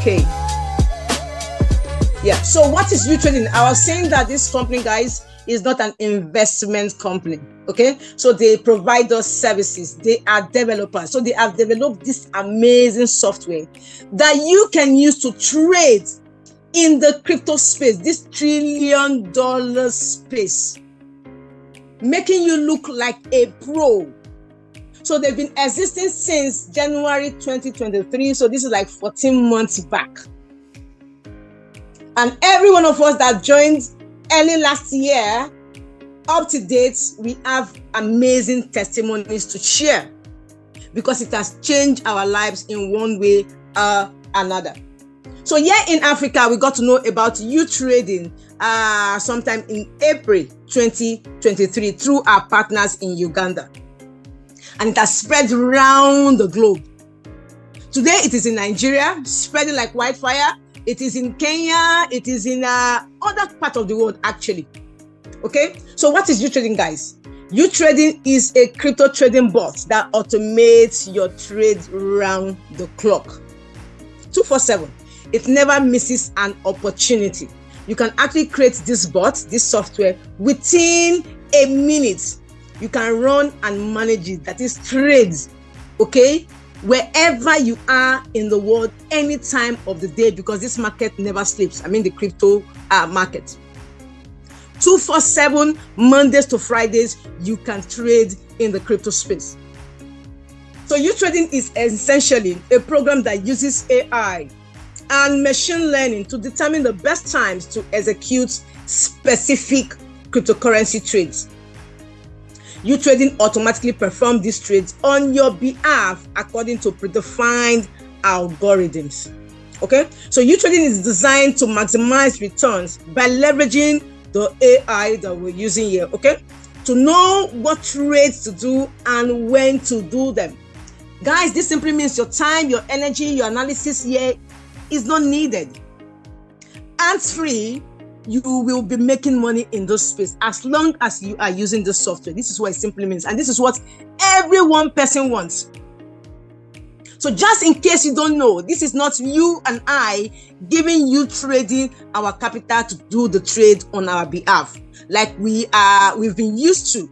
Okay. Yeah. So what is UTrading? I was saying that this company, guys, is not an investment company. Okay. So they provide us services. They are developers. So they have developed this amazing software that you can use to trade in the crypto space, this $1 trillion space, making you look like a pro. So they've been existing since January 2023. So this is like 14 months back. And every one of us that joined early last year, up to date, we have amazing testimonies to share because it has changed our lives in one way or another. So here in Africa, we got to know about UTrading sometime in April 2023 through our partners in Uganda. And it has spread around the globe. Today, it is in Nigeria, spreading like wildfire. It is in Kenya. It is in other parts of the world, actually. Okay? So what is UTrading, guys? UTrading is a crypto trading bot that automates your trade round the clock. 247. It never misses an opportunity. You can actually create this bot, this software, within a minute. You can run and manage it. That is trades, okay? Wherever you are in the world, any time of the day, because this market never sleeps. I mean the crypto market. 247 Mondays to Fridays, you can trade in the crypto space. So UTrading is essentially a program that uses AI and machine learning to determine the best times to execute specific cryptocurrency trades. UTrading automatically performs these trades on your behalf according to predefined algorithms. Okay, so UTrading is designed to maximize returns by leveraging the AI that we're using here. Okay, to know what trades to do and when to do them. Guys, this simply means your time, your energy, your analysis here is not needed. Hands-free, you will be making money in this space as long as you are using this software. This is what it simply means. And this is what every one person wants. So just in case you don't know, this is not you and I giving UTrading our capital to do the trade on our behalf. Like we've been used to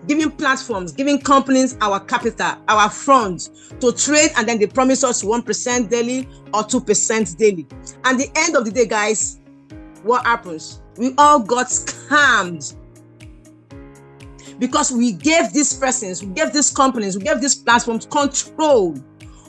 giving platforms, giving companies our capital, our funds to trade, and then they promise us 1% daily or 2% daily. And the end of the day, guys, what happens? We all got scammed because we gave these persons, we gave these companies, we gave these platforms control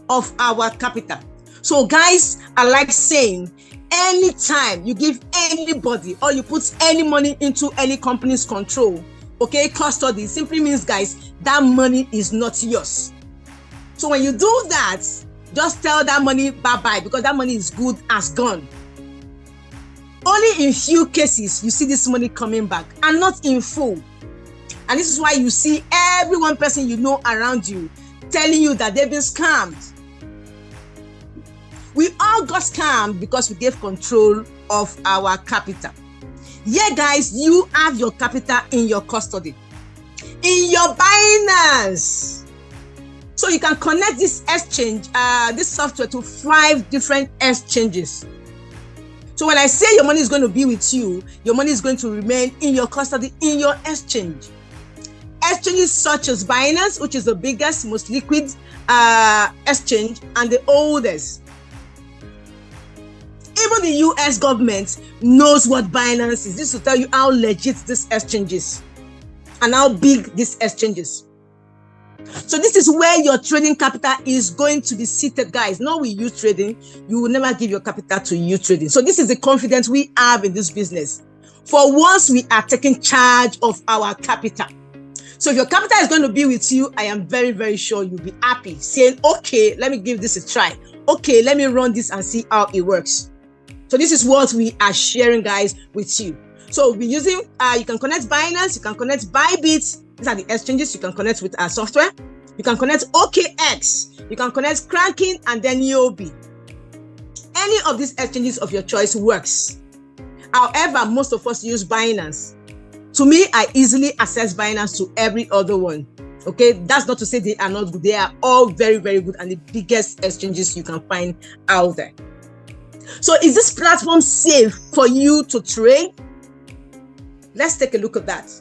of our capital. So guys, I like saying, anytime you give anybody or you put any money into any company's control, okay, custody, simply means, guys, that money is not yours. So when you do that, just tell that money bye-bye, because that money is good as gone. Only in few cases you see this money coming back, and not in full. And this is why you see every one person you know around you telling you that they've been scammed. We all got scammed because we gave control of our capital. Yeah, guys, you have your capital in your custody, in your Binance. So you can connect this exchange, this software, to 5 different exchanges. So when I say your money is going to be with you, your money is going to remain in your custody, in your exchange. Exchanges such as Binance, which is the biggest, most liquid exchange and the oldest. Even the US government knows what Binance is. This will tell you how legit this exchange is and how big this exchange is. So this is where your trading capital is going to be seated, guys. Not with UTrading. You will never give your capital to UTrading. So this is the confidence we have in this business. For once we are taking charge of our capital. So if your capital is going to be with you, I am very, very sure you'll be happy, saying, okay, let me give this a try. Okay, let me run this and see how it works. So this is what we are sharing, guys, with you. So we'll be using, you can connect Binance, you can connect Bybit. These are the exchanges you can connect with our software. You can connect OKX, you can connect Kraken, and then EOB. Any of these exchanges of your choice works. However, most of us use Binance. To me, I easily access Binance to every other one. Okay, that's not to say they are not good. They are all very, very good and the biggest exchanges you can find out there. So is this platform safe for you to trade? Let's take a look at that.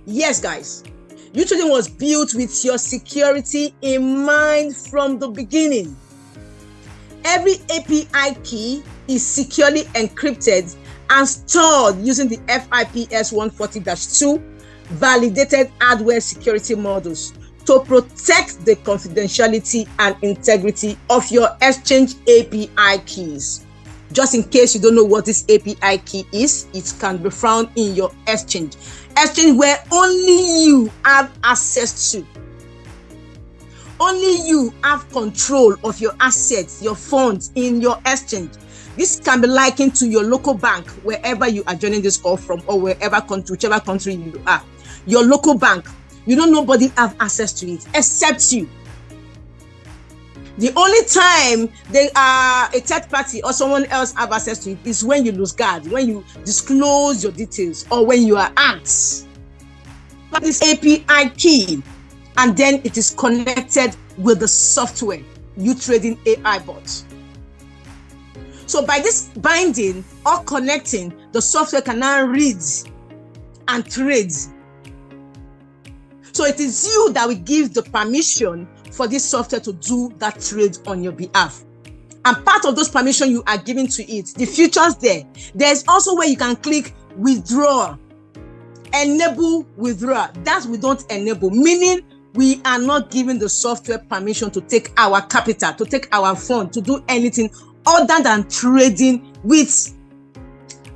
Yes, guys. UTrading was built with your security in mind from the beginning. Every API key is securely encrypted and stored using the FIPS 140-2 validated hardware security models to protect the confidentiality and integrity of your exchange API keys. Just in case you don't know what this API key is, it can be found in your exchange where only you have access to. Only you have control of your assets, your funds in your exchange. This can be likened to your local bank, wherever you are joining this call from, or whichever country you are. Your local bank, you don't nobody have access to it except you. The only time they are a third party or someone else have access to it is when you lose guard, when you disclose your details, or when you are asked. This API key, and then it is connected with the software, UTrading AI Bot. So by this binding or connecting, the software can now read and trade. So it is you that will give the permission for this software to do that trade on your behalf. And part of those permission you are giving to it, the futures there's also where you can click withdraw, enable withdrawal. That we don't enable, meaning we are not giving the software permission to take our capital, to take our fund, to do anything other than trading with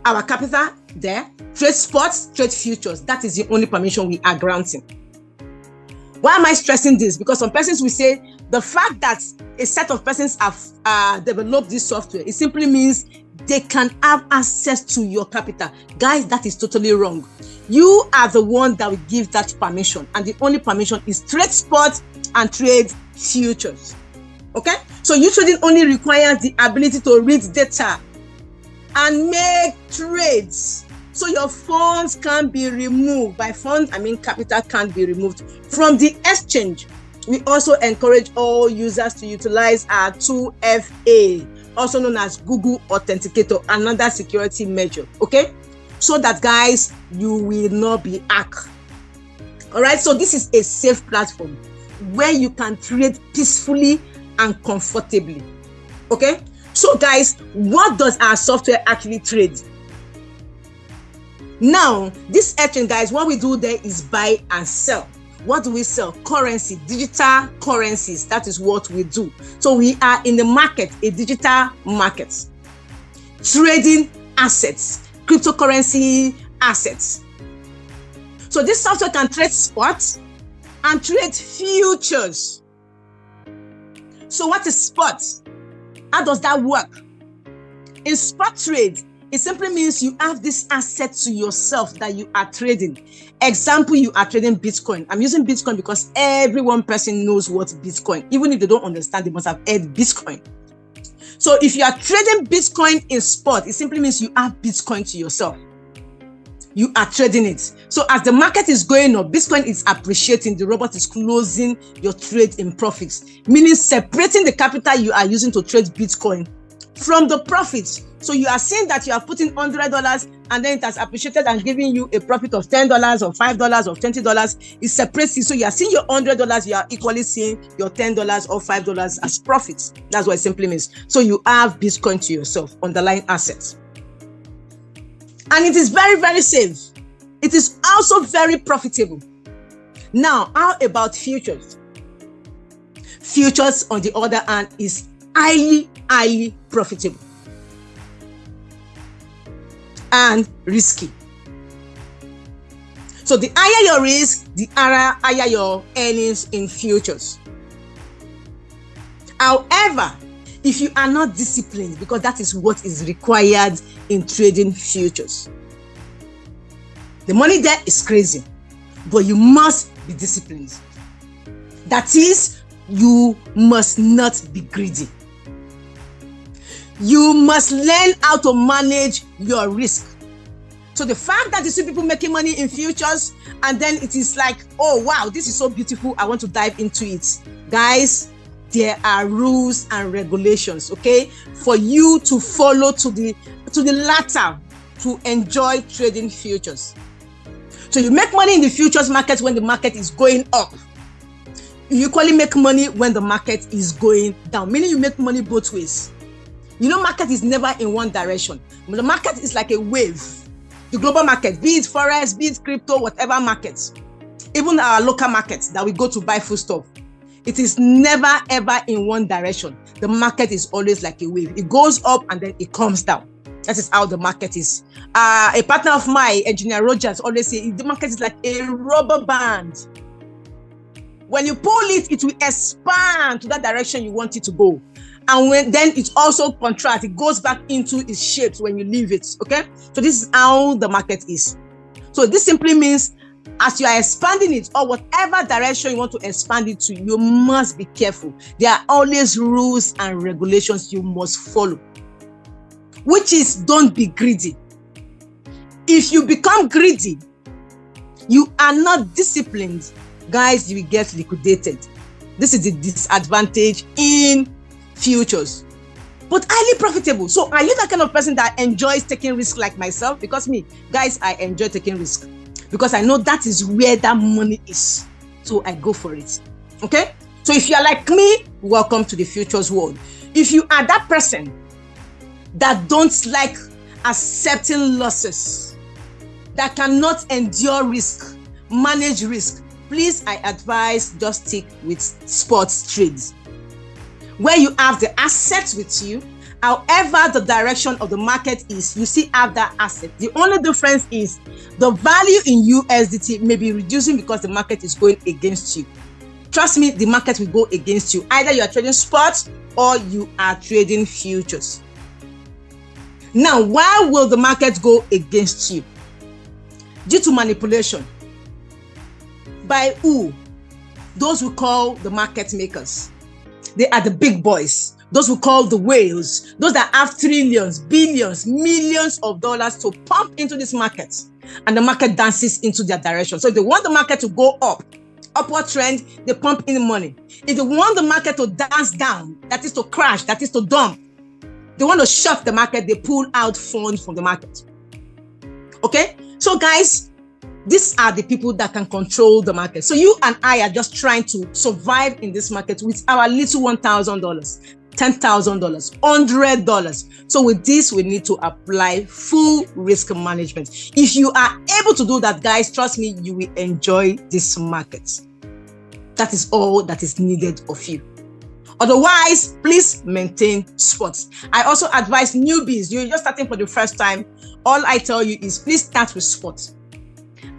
our capital there, trade spots, trade futures. That is the only permission we are granting. Why am I stressing this? Because some persons will say the fact that a set of persons have developed this software, it simply means they can have access to your capital. Guys, that is totally wrong. You are the one that will give that permission, and the only permission is trade spot and trade futures. Okay? So UTrading only requires the ability to read data and make trades. So your funds can be removed. By funds, I mean capital can be removed from the exchange. We also encourage all users to utilize our 2FA, also known as Google Authenticator, another security measure, okay? So that, guys, you will not be hacked. All right, so this is a safe platform where you can trade peacefully and comfortably, okay? So, guys, what does our software actually trade? Now, this exchange, guys, what we do there is buy and sell. What do we sell? Currency, digital currencies. That is what we do. So we are in the market, a digital market, trading assets, cryptocurrency assets. So this software can trade spot and trade futures. So what is spot? How does that work? In spot trade, it simply means you have this asset to yourself that you are trading. Example, you are trading Bitcoin. I'm using Bitcoin because every one person knows what Bitcoin. Even if they don't understand, they must have heard Bitcoin. So if you are trading Bitcoin in spot, it simply means you have Bitcoin to yourself. You are trading it. So as the market is going up, Bitcoin is appreciating, the robot is closing your trade in profits, meaning separating the capital you are using to trade Bitcoin from the profits. So you are seeing that you are putting $100 and then it has appreciated and giving you a profit of $10 or $5 or $20. It separates it. So you are seeing your $100, you are equally seeing your $10 or $5 as profits. That's what it simply means. So you have Bitcoin to yourself, underlying assets. And it is very, very safe. It is also very profitable. Now, how about futures? Futures, on the other hand, is highly, highly profitable and risky. So the higher your risk, the higher your earnings in futures. However, if you are not disciplined, because that is what is required in trading futures, the money there is crazy, but you must be disciplined. That is, you must not be greedy. You must learn how to manage your risk. So the fact that you see people making money in futures and then it is like, oh wow, this is so beautiful, I want to dive into it. Guys, there are rules and regulations, okay, for you to follow to the latter to enjoy trading futures. So you make money in the futures market when the market is going up. You equally make money when the market is going down, meaning you make money both ways. You know, market is never in one direction. The market is like a wave. The global market, be it forex, be it crypto, whatever markets, even our local markets that we go to buy food stuff, it is never ever in one direction. The market is always like a wave. It goes up and then it comes down. That is how the market is. A partner of mine, Engineer Rogers, always say the market is like a rubber band. When you pull it, it will expand to that direction you want it to go. And then it also contracts. It goes back into its shapes when you leave it. Okay? So this is how the market is. So this simply means as you are expanding it or whatever direction you want to expand it to, you must be careful. There are always rules and regulations you must follow, which is don't be greedy. If you become greedy, you are not disciplined, guys, you will get liquidated. This is the disadvantage in futures, but highly profitable. So are you that kind of person that enjoys taking risk like myself? Because me, guys, I enjoy taking risk because I know that is where that money is. So I go for it. Okay? So if you are like me, welcome to the futures world. If you are that person that don't like accepting losses, that cannot endure risk, manage risk, please, I advise just stick with sports trades, where you have the assets with you. However the direction of the market is, you still have that asset. The only difference is the value in USDT may be reducing because the market is going against you. Trust me, the market will go against you. Either you are trading spots or you are trading futures. Now, why will the market go against you? Due to manipulation. By who? Those who call the market makers. They are the big boys. Those who call the whales. Those that have trillions, billions, millions of dollars to pump into this market. And the market dances into their direction. So if they want the market to go up, upward trend, they pump in money. If they want the market to dance down, that is to crash, that is to dump, they want to shock the market, they pull out funds from the market. Okay? So guys, these are the people that can control the market. So you and I are just trying to survive in this market with our little $1,000, $10,000, $100. So with this, we need to apply full risk management. If you are able to do that, guys, trust me, you will enjoy this market. That is all that is needed of you. Otherwise, please maintain sports. I also advise newbies, you're just starting for the first time. All I tell you is please start with sports.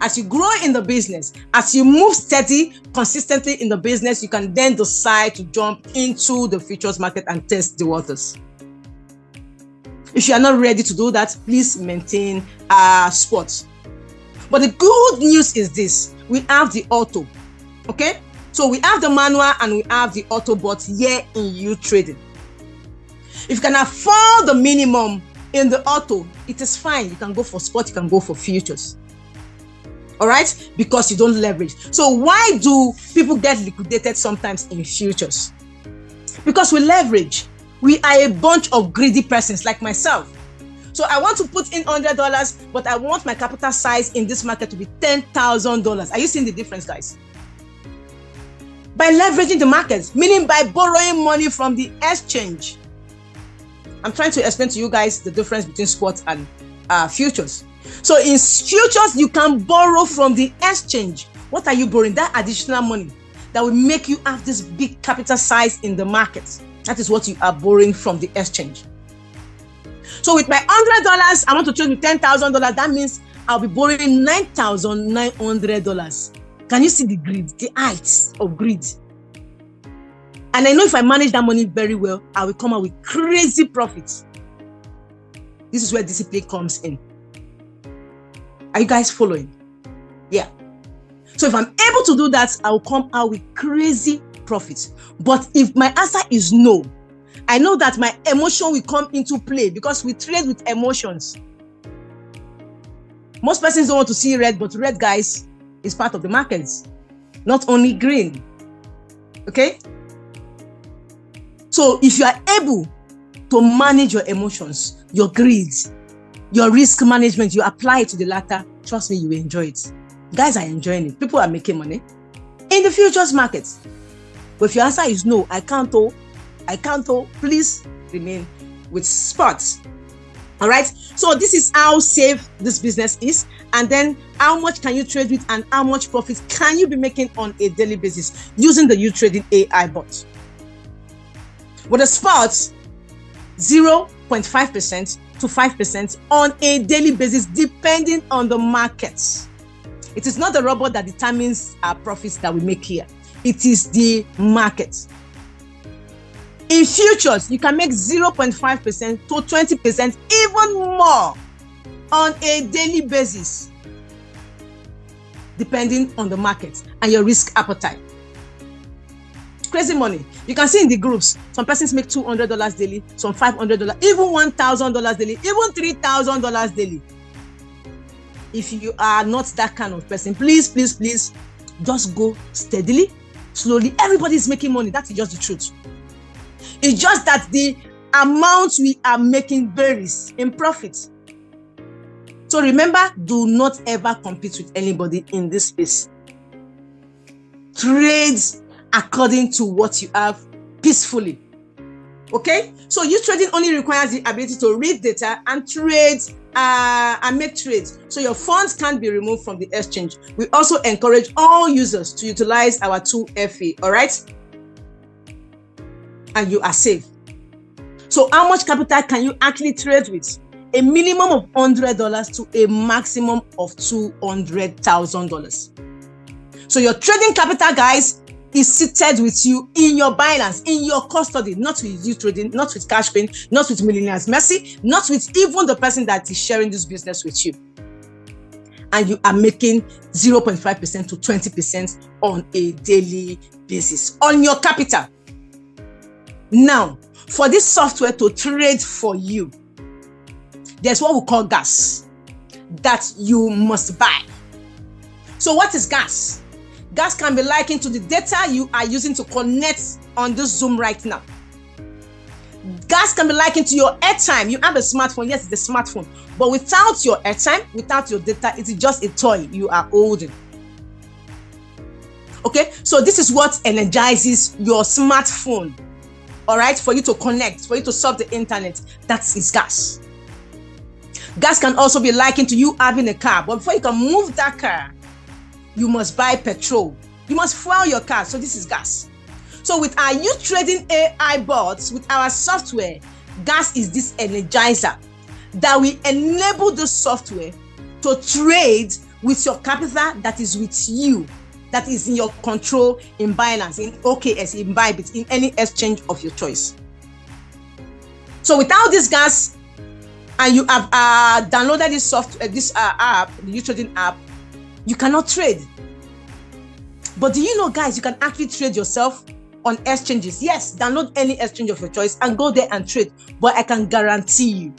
As you grow in the business, as you move steady, consistently in the business, you can then decide to jump into the futures market and test the waters. If you are not ready to do that, please maintain sports. But the good news is this: we have the auto, okay? So we have the manual and we have the auto bot here in UTrading. If you can afford the minimum in the auto, it is fine. You can go for spot, you can go for futures. All right, because you don't leverage. So why do people get liquidated sometimes in futures? Because we leverage. We are a bunch of greedy persons like myself. So I want to put in $100, but I want my capital size in this market to be $10,000. Are you seeing the difference, guys? By leveraging the markets, meaning by borrowing money from the exchange. I'm trying to explain to you guys the difference between spot and futures. So in futures, you can borrow from the exchange. What are you borrowing? That additional money that will make you have this big capital size in the market. That is what you are borrowing from the exchange. So with my $100, I want to trade with $10,000. That means I'll be borrowing $9,900. Can you see the greed, the heights of greed? And I know if I manage that money very well, I will come out with crazy profits. This is where discipline comes in. Are you guys following? Yeah. So if I'm able to do that, I will come out with crazy profits. But if my answer is no, I know that my emotion will come into play because we trade with emotions. Most persons don't want to see red, but red, guys, is part of the markets, not only green. Okay? So if you are able to manage your emotions, your greed, your risk management, you apply it to the latter, trust me, you will enjoy it. Guys are enjoying it. People are making money in the futures markets. But if your answer is no, I can't, please remain with spots. All right. So this is how safe this business is. And then how much can you trade with and how much profit can you be making on a daily basis using the UTrading AI bot? With a spot, 0.5% to 5% on a daily basis, depending on the markets. It is not the robot that determines our profits that we make here. It is the market. In futures, you can make 0.5% to 20%, even more on a daily basis, depending on the market and your risk appetite. Crazy money. You can see in the groups, some persons make $200 daily, some $500, even $1,000 daily, even $3,000 daily. If you are not that kind of person, please, please, please, just go steadily, slowly. Everybody is making money. That is just the truth. It's just that the amount we are making varies in profit. So remember, do not ever compete with anybody in this space. Trade according to what you have peacefully. Okay? So UTrading only requires the ability to read data and trade and make trades. So your funds can't be removed from the exchange. We also encourage all users to utilize our 2FA. All right? And you are safe. So how much capital can you actually trade with? A minimum of $100 to a maximum of $200,000. So your trading capital, guys, is seated with you in your Binance, in your custody, not with UTrading, not with Cashpin, not with Millionaires Mercy, not with even the person that is sharing this business with you. And you are making 0.5% to 20% on a daily basis on your capital. Now, for this software to trade for you, there's what we call gas that you must buy. So what is gas? Gas can be likened to the data you are using to connect on this Zoom right now. Gas can be likened to your airtime. You have a smartphone. Yes, it's a smartphone. But without your airtime, without your data, it is just a toy you are holding. Okay? So this is what energizes your smartphone. All right? For you to connect, for you to surf the internet. That is gas. Gas can also be likened to you having a car. But before you can move that car, you must buy petrol. You must fuel your car. So this is gas. So with our UTrading AI bots, with our software, gas is this energizer that will enable the software to trade with your capital that is with you, that is in your control in Binance, in OKS, in Bybit, in any exchange of your choice. So without this gas, and you have downloaded this software, this app, the UTrading app, you cannot trade. But do you know, guys, you can actually trade yourself on exchanges. Yes, download any exchange of your choice and go there and trade. But I can guarantee you,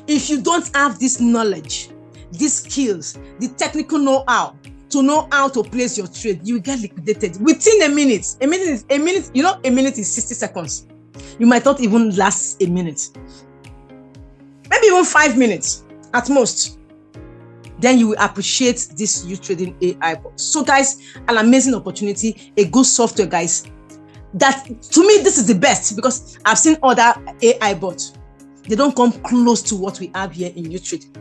if you don't have this knowledge, these skills, the technical know-how to know how to place your trade, you will get liquidated within a minute. A minute, you know, a minute is 60 seconds. You might not even last a minute. Maybe even 5 minutes at most. Then you will appreciate this UTrading AI bot. So guys, an amazing opportunity, a good software, guys. That, to me, this is the best because I've seen other AI bots. They don't come close to what we have here in UTrading.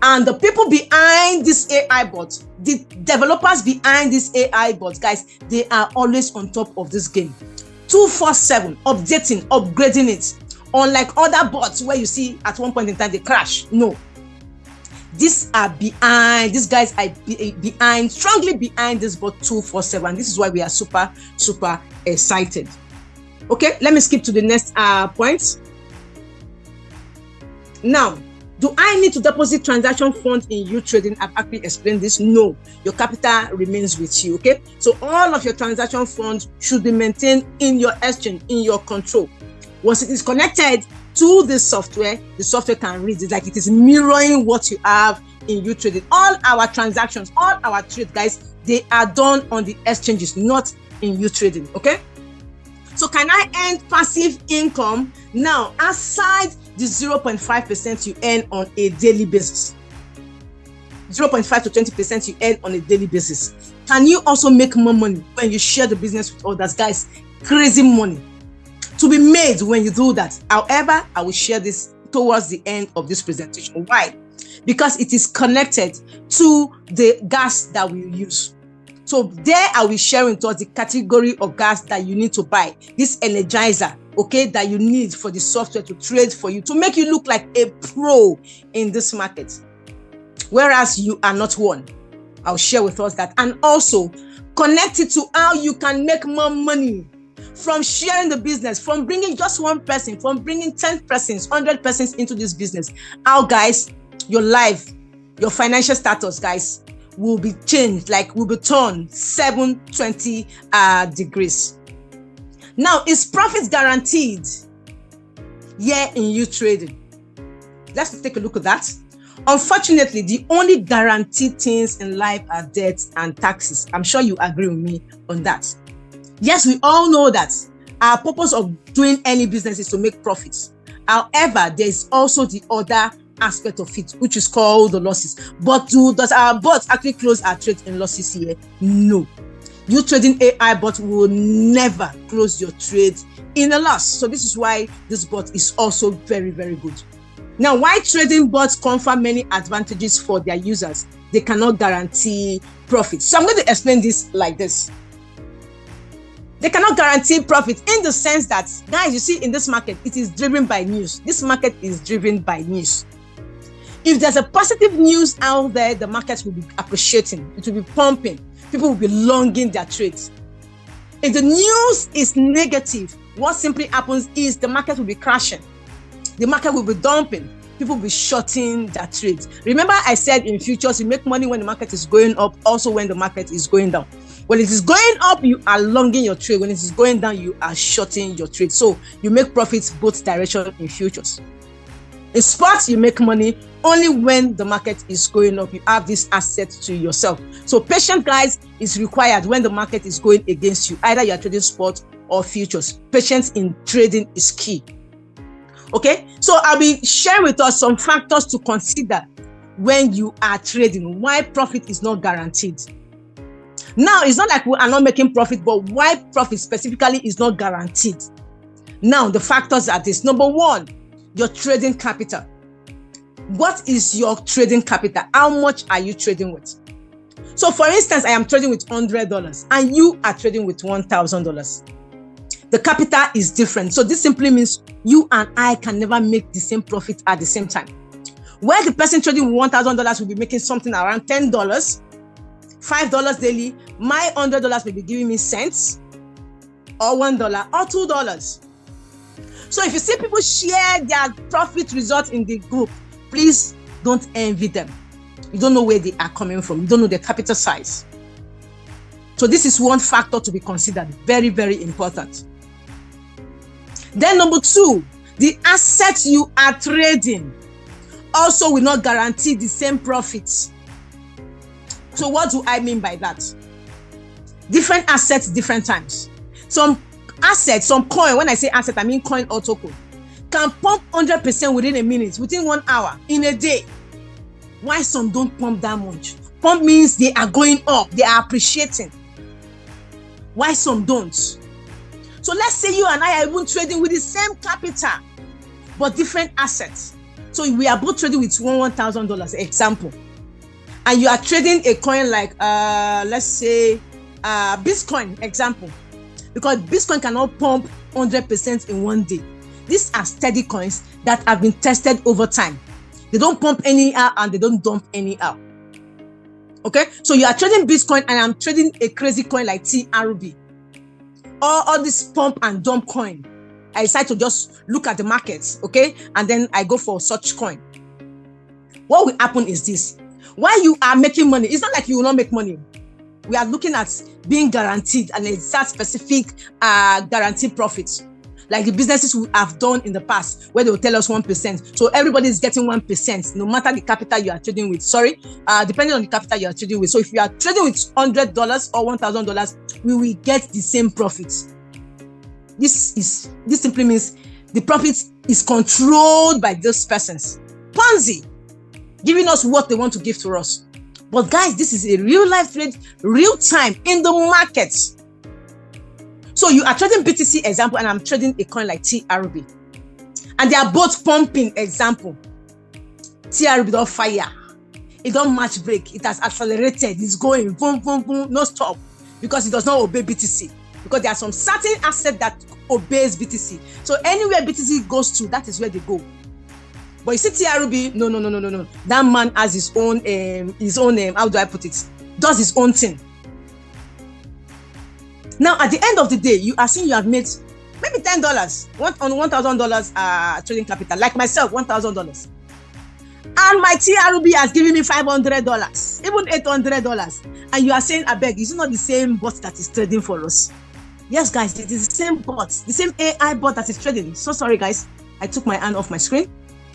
And the people behind this AI bot, the developers behind this AI bot, guys, they are always on top of this game. 24/7, updating, upgrading it. Unlike other bots where you see at one point in time they crash. No. These guys are behind, strongly behind this bot 24/7. This is why we are super, super excited. Okay, let me skip to the next point. Now, do I need to deposit transaction funds in UTrading? I've actually explained this. No, your capital remains with you. Okay, so all of your transaction funds should be maintained in your exchange, in your control. Once it is connected to the software can read it like it is mirroring what you have in UTrading. All our transactions, all our trades, guys, they are done on the exchanges, not in UTrading. Okay, So can I earn passive income now aside the 0.5% you earn on a daily basis? 0.5 to 20% you earn on a daily basis. Can you also make more money when you share the business with others? Guys, crazy money to be made when you do that. However, I will share this towards the end of this presentation. Why? Because it is connected to the gas that we use. So there I will share with us the category of gas that you need to buy. This energizer, okay, that you need for the software to trade for you, to make you look like a pro in this market, whereas you are not one. I'll share with us that, and also connect it to how you can make more money from sharing the business, from bringing just one person, from bringing 10 persons, 100 persons into this business. How, guys, your life, your financial status, guys, will be changed, like will be turned 720 degrees. Now, is profit guaranteed here in UTrading? Let's take a look at that. Unfortunately, the only guaranteed things in life are debts and taxes. I'm sure you agree with me on that. Yes, we all know that our purpose of doing any business is to make profits. However, there is also the other aspect of it, which is called the losses. But does our bot actually close our trade in losses here? No. UTrading AI bot will never close your trade in a loss. So this is why this bot is also very, very good. Now, why trading bots confer many advantages for their users? They cannot guarantee profit. So I'm going to explain this like this. They cannot guarantee profit in the sense that, guys, you see, in this market, it is driven by news. This market is driven by news. If there's a positive news out there, the market will be appreciating. It will be pumping. People will be longing their trades. If the news is negative, what simply happens is the market will be crashing. The market will be dumping. People will be shorting their trades. Remember, I said in futures, you make money when the market is going up, also when the market is going down. When it is going up, you are longing your trade. When it is going down, you are shorting your trade. So you make profits both directions in futures. In sports, you make money only when the market is going up. You have this asset to yourself. So patience, guys, is required when the market is going against you. Either you are trading sport or futures. Patience in trading is key. Okay, so I'll be sharing with us some factors to consider when you are trading, why profit is not guaranteed. Now, it's not like we are not making profit, but why profit specifically is not guaranteed. Now, the factors are this. Number one, your trading capital. What is your trading capital? How much are you trading with? So, for instance, I am trading with $100 and you are trading with $1,000. The capital is different. So this simply means you and I can never make the same profit at the same time. Where the person trading with $1,000 will be making something around $10, $5 daily, my $100 may be giving me cents, or $1 or $2. So if you see people share their profit results in the group, please don't envy them. You don't know where they are coming from. You don't know their capital size. So this is one factor to be considered. Very, very important. Then number two, the assets you are trading also will not guarantee the same profits. So what do I mean by that? Different assets, different times. Some assets, some coin, when I say asset, I mean coin or token, can pump 100% within a minute, within 1 hour, in a day. Why some don't pump that much? Pump means they are going up, they are appreciating. Why some don't? So let's say you and I are even trading with the same capital, but different assets. So we are both trading with $1,000, example. And you are trading a coin like, let's say, Bitcoin, example. Because Bitcoin cannot pump 100% in one day. These are steady coins that have been tested over time. They don't pump anyhow and they don't dump anyhow. Okay, so you are trading Bitcoin and I'm trading a crazy coin like TRB. All this pump and dump coin. I decide to just look at the markets, okay, and then I go for such coin. What will happen is this. While you are making money, it's not like you will not make money. We are looking at being guaranteed and exact specific guaranteed profits. Like the businesses we have done in the past, where they will tell us 1%. So everybody is getting 1%, no matter the capital you are trading with. Depending on the capital you are trading with. So if you are trading with $100 or $1,000, we will get the same profits. This simply means the profit is controlled by those persons. Ponzi, giving us what they want to give to us. But guys, this is a real life trade, real time in the market. So you are trading BTC example, and I'm trading a coin like TRB. And they are both pumping example. TRB don't fire. It don't match break. It has accelerated. It's going boom, boom, boom, no stop. Because it does not obey BTC. Because there are some certain assets that obeys BTC. So anywhere BTC goes to, that is where they go. But you see TRB, no. That man has his own, how do I put it? Does his own thing. Now, at the end of the day, you are seeing you have made maybe $10 on $1,000 trading capital. Like myself, $1,000. And my TRB has given me $500, even $800. And you are saying, I beg, is it not the same bot that is trading for us? Yes, guys, it is the same bot, the same AI bot that is trading. So sorry, guys. I took my hand off my screen.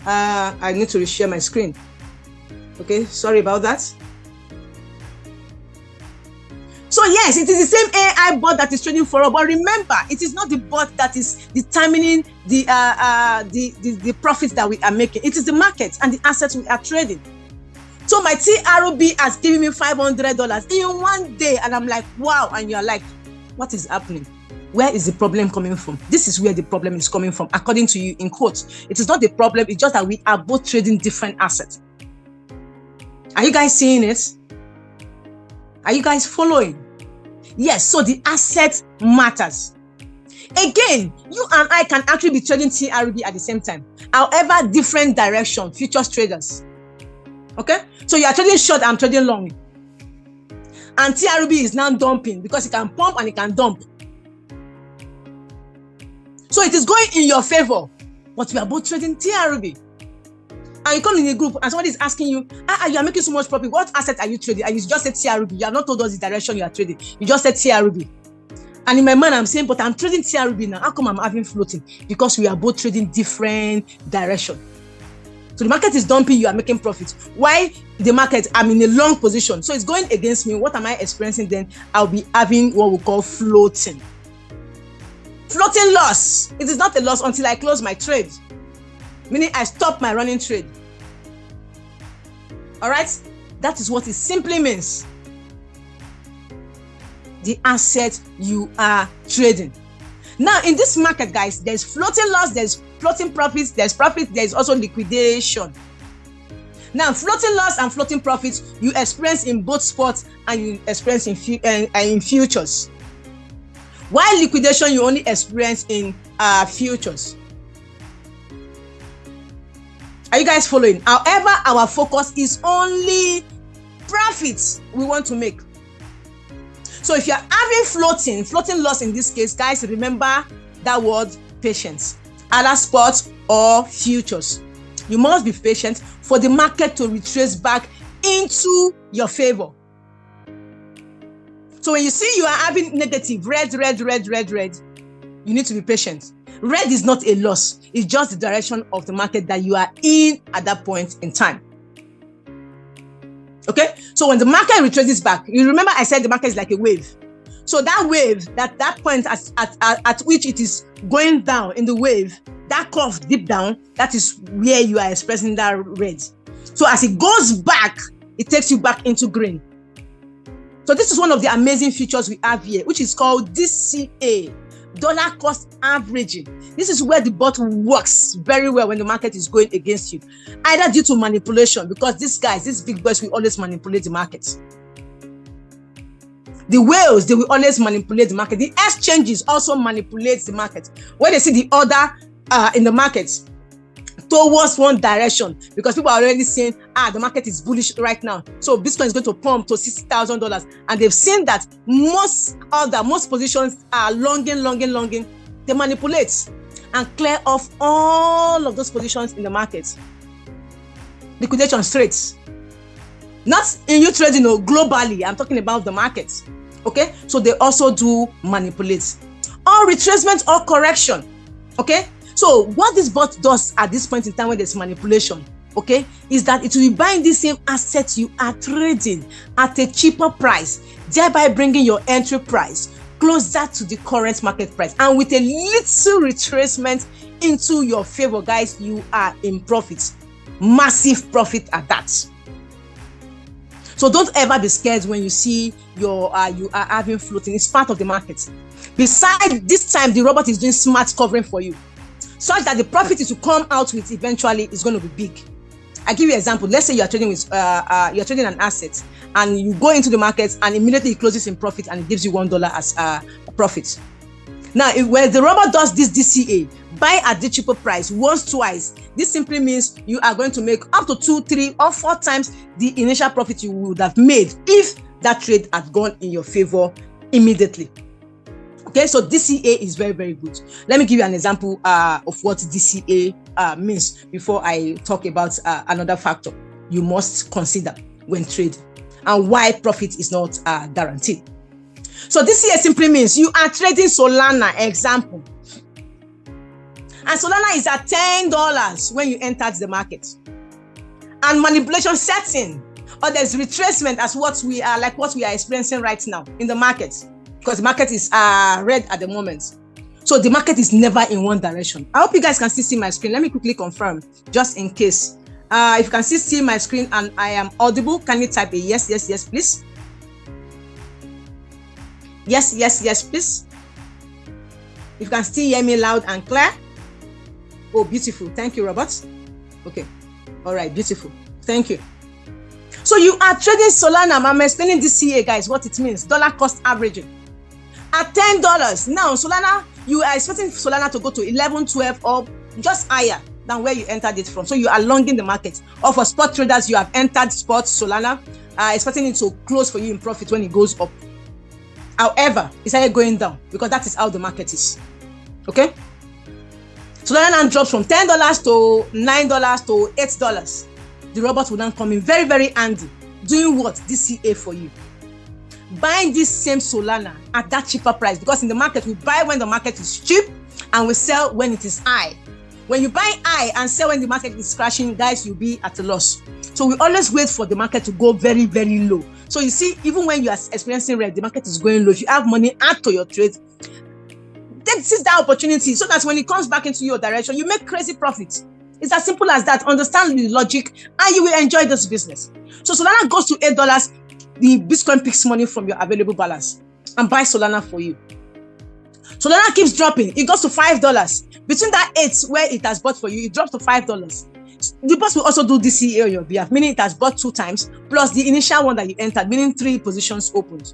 I need to reshare my screen. Okay, sorry about that. So yes, it is the same AI bot that is trading for us. But remember, it is not the bot that is determining the profits that we are making. It is the market and the assets we are trading. So my TRB has given me $500 in one day, and I'm like, wow. And you're like, what is happening? Where is the problem coming from? This is where the problem is coming from, according to you, in quotes. It is not the problem, it's just that we are both trading different assets. Are you guys seeing it? Are you guys following? Yes, so the asset matters. Again, you and I can actually be trading TRB at the same time. However, different direction, futures traders. Okay? So you are trading short, I'm trading long. And TRB is now dumping because it can pump and it can dump. So it is going in your favor, but we are both trading TRB. And you come in a group and somebody is asking you, you are making so much profit. What asset are you trading? And you just said TRB. You have not told us the direction you are trading. You just said TRB. And in my mind, I'm saying, but I'm trading TRB now. How come I'm having floating? Because we are both trading different direction. So the market is dumping, you are making profit. Why the market, I'm in a long position. So it's going against me. What am I experiencing then? I'll be having what we call floating. Floating loss. It is not a loss until I close my trade. Meaning I stop my running trade. All right? That is what it simply means. The asset you are trading. Now, in this market, guys, there's floating loss, there's floating profits, there's profit, there's also liquidation. Now, floating loss and floating profits, you experience in both spots and you experience in futures. While liquidation, you only experience in futures. Are you guys following? However, our focus is only profits we want to make. So if you're having floating loss in this case, guys, remember that word, patience. Either spot or futures. You must be patient for the market to retrace back into your favor. So when you see you are having negative, red, you need to be patient. Red is not a loss. It's just the direction of the market that you are in at that point in time. Okay? So when the market retraces back, you remember I said the market is like a wave. So that wave, that point at which it is going down in the wave, that curve deep down, that is where you are expressing that red. So as it goes back, it takes you back into green. So this is one of the amazing features we have here, which is called DCA, dollar cost averaging. This is where the bot works very well when the market is going against you, either due to manipulation, because these big boys will always manipulate the market. The whales, they will always manipulate the market. The exchanges also manipulate the market. When they see the order in the market towards one direction, because people are already saying, the market is bullish right now, so Bitcoin is going to pump to $60,000, and they've seen that most positions are longing. They manipulate and clear off all of those positions in the market. Liquidation straight. Not in UTrading, no, globally. I'm talking about the markets. Okay, so they also do manipulate, or retracement or correction. Okay. So what this bot does at this point in time when there's manipulation, okay, is that it will be buying the same asset you are trading at a cheaper price, thereby bringing your entry price closer to the current market price. And with a little retracement into your favor, guys, you are in profit. Massive profit at that. So don't ever be scared when you see you are having floating. It's part of the market. Besides, this time the robot is doing smart covering for you, such that the profit is to come out with eventually is going to be big. I give you an example. Let's say you are trading with you're trading an asset, and you go into the market, and immediately it closes in profit, and it gives you $1 as profit. Now, when the robot does this DCA, buy at the cheaper price once, twice, this simply means you are going to make up to 2, 3, or 4 times the initial profit you would have made if that trade had gone in your favor immediately. Okay, so DCA is very, very good. Let me give you an example of what DCA means before I talk about another factor you must consider when trading and why profit is not guaranteed. So DCA simply means you are trading Solana, example. And Solana is at $10 when you entered the market. And manipulation sets in, or there's retracement as what we are experiencing right now in the market. Because the market is red at the moment. So the market is never in one direction. I hope you guys can still see my screen. Let me quickly confirm, just in case. If you can still see my screen and I am audible, can you type a yes, yes, yes, please? Yes, yes, yes, please. If you can still hear me loud and clear. Oh, beautiful. Thank you, Robert. Okay. All right, beautiful. Thank you. So you are trading Solana. I'm explaining DCA, guys, what it means. Dollar cost averaging. At $10. Now, Solana, you are expecting Solana to go to 11, 12, or just higher than where you entered it from. So you are longing the market. Or for spot traders, you have entered spot Solana, expecting it to close for you in profit when it goes up. However, it's started going down because that is how the market is. Okay? Solana now drops from $10 to $9 to $8. The robot will now come in very, very handy. Doing what? DCA for you. Buying this same Solana at that cheaper price, because in the market we buy when the market is cheap and we sell when it is high. When you buy high and sell when the market is crashing, guys, you'll be at a loss. So we always wait for the market to go very, very low. So you see, even when you are experiencing red, the market is going low. If you have money, add to your trade. Seize that opportunity so that when it comes back into your direction, you make crazy profits. It's as simple as that. Understand the logic and you will enjoy this business. So Solana goes to $8. The Bitcoin picks money from your available balance and buys Solana for you. Solana keeps dropping. It goes to $5. Between that 8 where it has bought for you, it drops to $5. The boss will also do DCA on your behalf, meaning it has bought 2 times plus the initial one that you entered, meaning 3 positions opened.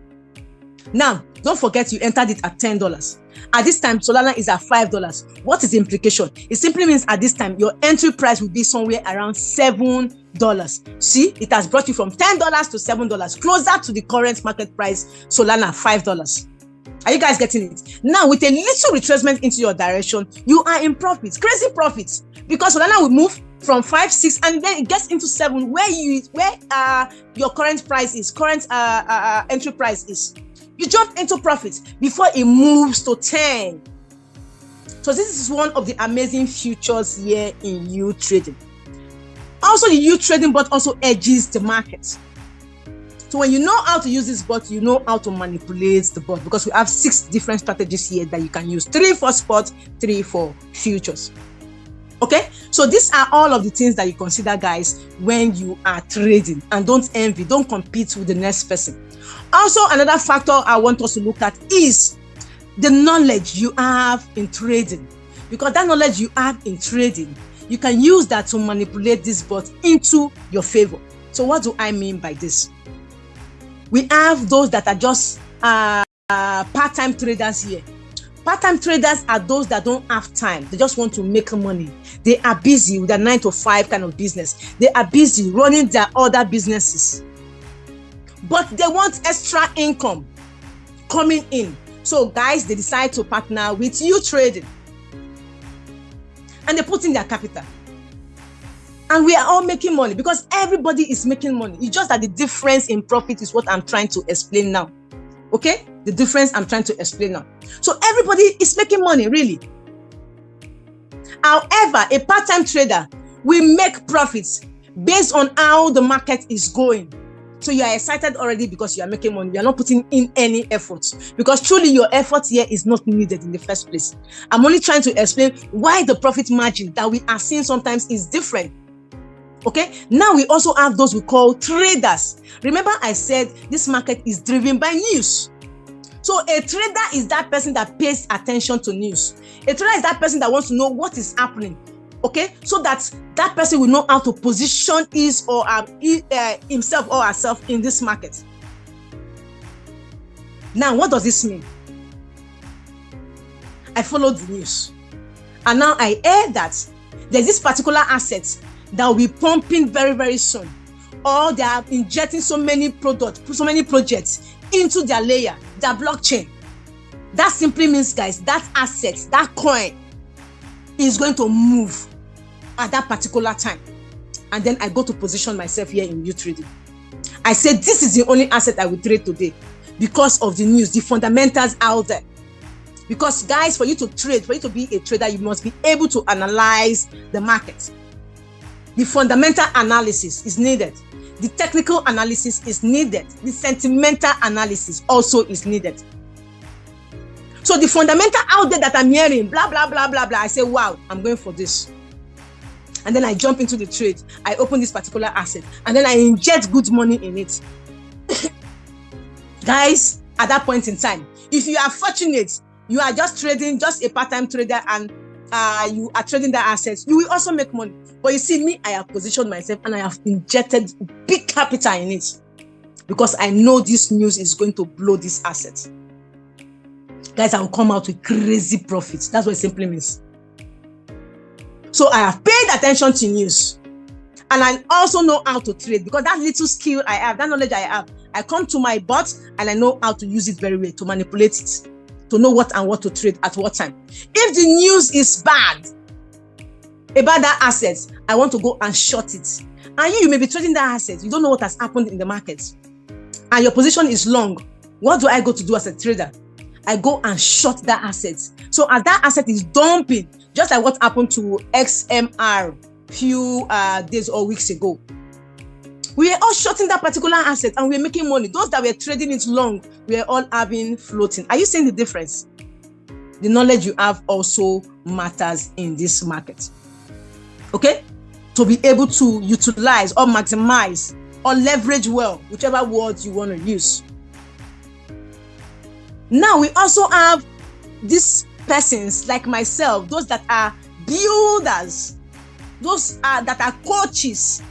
Now, don't forget you entered it at $10. At this time, Solana is at $5. What is the implication? It simply means at this time, your entry price will be somewhere around $7. See, it has brought you from $10 to $7, closer to the current market price, Solana, $5. Are you guys getting it? Now, with a little retracement into your direction, you are in profits, crazy profits, because Solana will move from 5, 6, and then it gets into 7, where your current price is, entry price is. You jump into profits before it moves to 10. So this is one of the amazing futures here in UTrading. Also, the UTrading bot also edges the market. So when you know how to use this bot, you know how to manipulate the bot, because we have 6 different strategies here that you can use. 3 for spot, 3 for futures. Okay, so these are all of the things that you consider, guys, when you are trading. And don't envy, don't compete with the next person. Also, another factor I want us to look at is the knowledge you have in trading. Because that knowledge you have in trading, you can use that to manipulate this bot into your favor. So what do I mean by this? We have those that are just part-time traders here. Part-time traders are those that don't have time. They just want to make money. They are busy with their 9 to 5 kind of business. They are busy running their other businesses. But they want extra income coming in. So guys, they decide to partner with UTrading. And they put in their capital. And we are all making money because everybody is making money. It's just that the difference in profit is what I'm trying to explain now. Okay? The difference I'm trying to explain now. So everybody is making money, really. However, a part-time trader will make profits based on how the market is going. So you are excited already because you are making money. You are not putting in any effort, because truly your effort here is not needed in the first place. I'm only trying to explain why the profit margin that we are seeing sometimes is different. Okay, now we also have those we call traders. Remember I said this market is driven by news. So a trader is that person that pays attention to news. A trader is that person that wants to know what is happening. Okay, so that person will know how to position his or himself or herself in this market. Now, what does this mean? I followed the news, and now I heard that there's this particular asset that will be pumping very, very soon, or they are injecting so many products, so many projects into their layer, their blockchain. That simply means, guys, that asset, that coin is going to move at that particular time. And then I go to position myself here in UTrading. I said this is the only asset I will trade today because of the news, the fundamentals out there. Because guys, for you to trade, for you to be a trader, you must be able to analyze the market. The fundamental analysis is needed. The technical analysis is needed. The sentimental analysis also is needed. So the fundamental out there that I'm hearing, blah, blah, blah, blah, blah, I say, wow, I'm going for this. And then I jump into the trade. I open this particular asset. And then I inject good money in it. Guys, at that point in time, if you are fortunate, you are just trading, just a part-time trader, and you are trading that asset, you will also make money. But you see, me, I have positioned myself and I have injected big capital in it because I know this news is going to blow this asset. Guys, I will come out with crazy profits. That's what it simply means. So I have paid attention to news, and I also know how to trade because that little skill I have, that knowledge I have, I come to my bot and I know how to use it very well to manipulate it, to know what and what to trade at what time. If the news is bad about that asset, I want to go and short it. And you may be trading that asset, you don't know what has happened in the market, and your position is long. What do I go to do as a trader? I go and short that asset. So as that asset is dumping, just like what happened to XMR few days or weeks ago, we are all shorting that particular asset and we're making money. Those that were trading it long, we are all having floating. Are you seeing the difference? The knowledge you have also matters in this market. Okay? To be able to utilize or maximize or leverage well, whichever words you want to use. Now we also have these persons like myself, those that are builders, those that are coaches,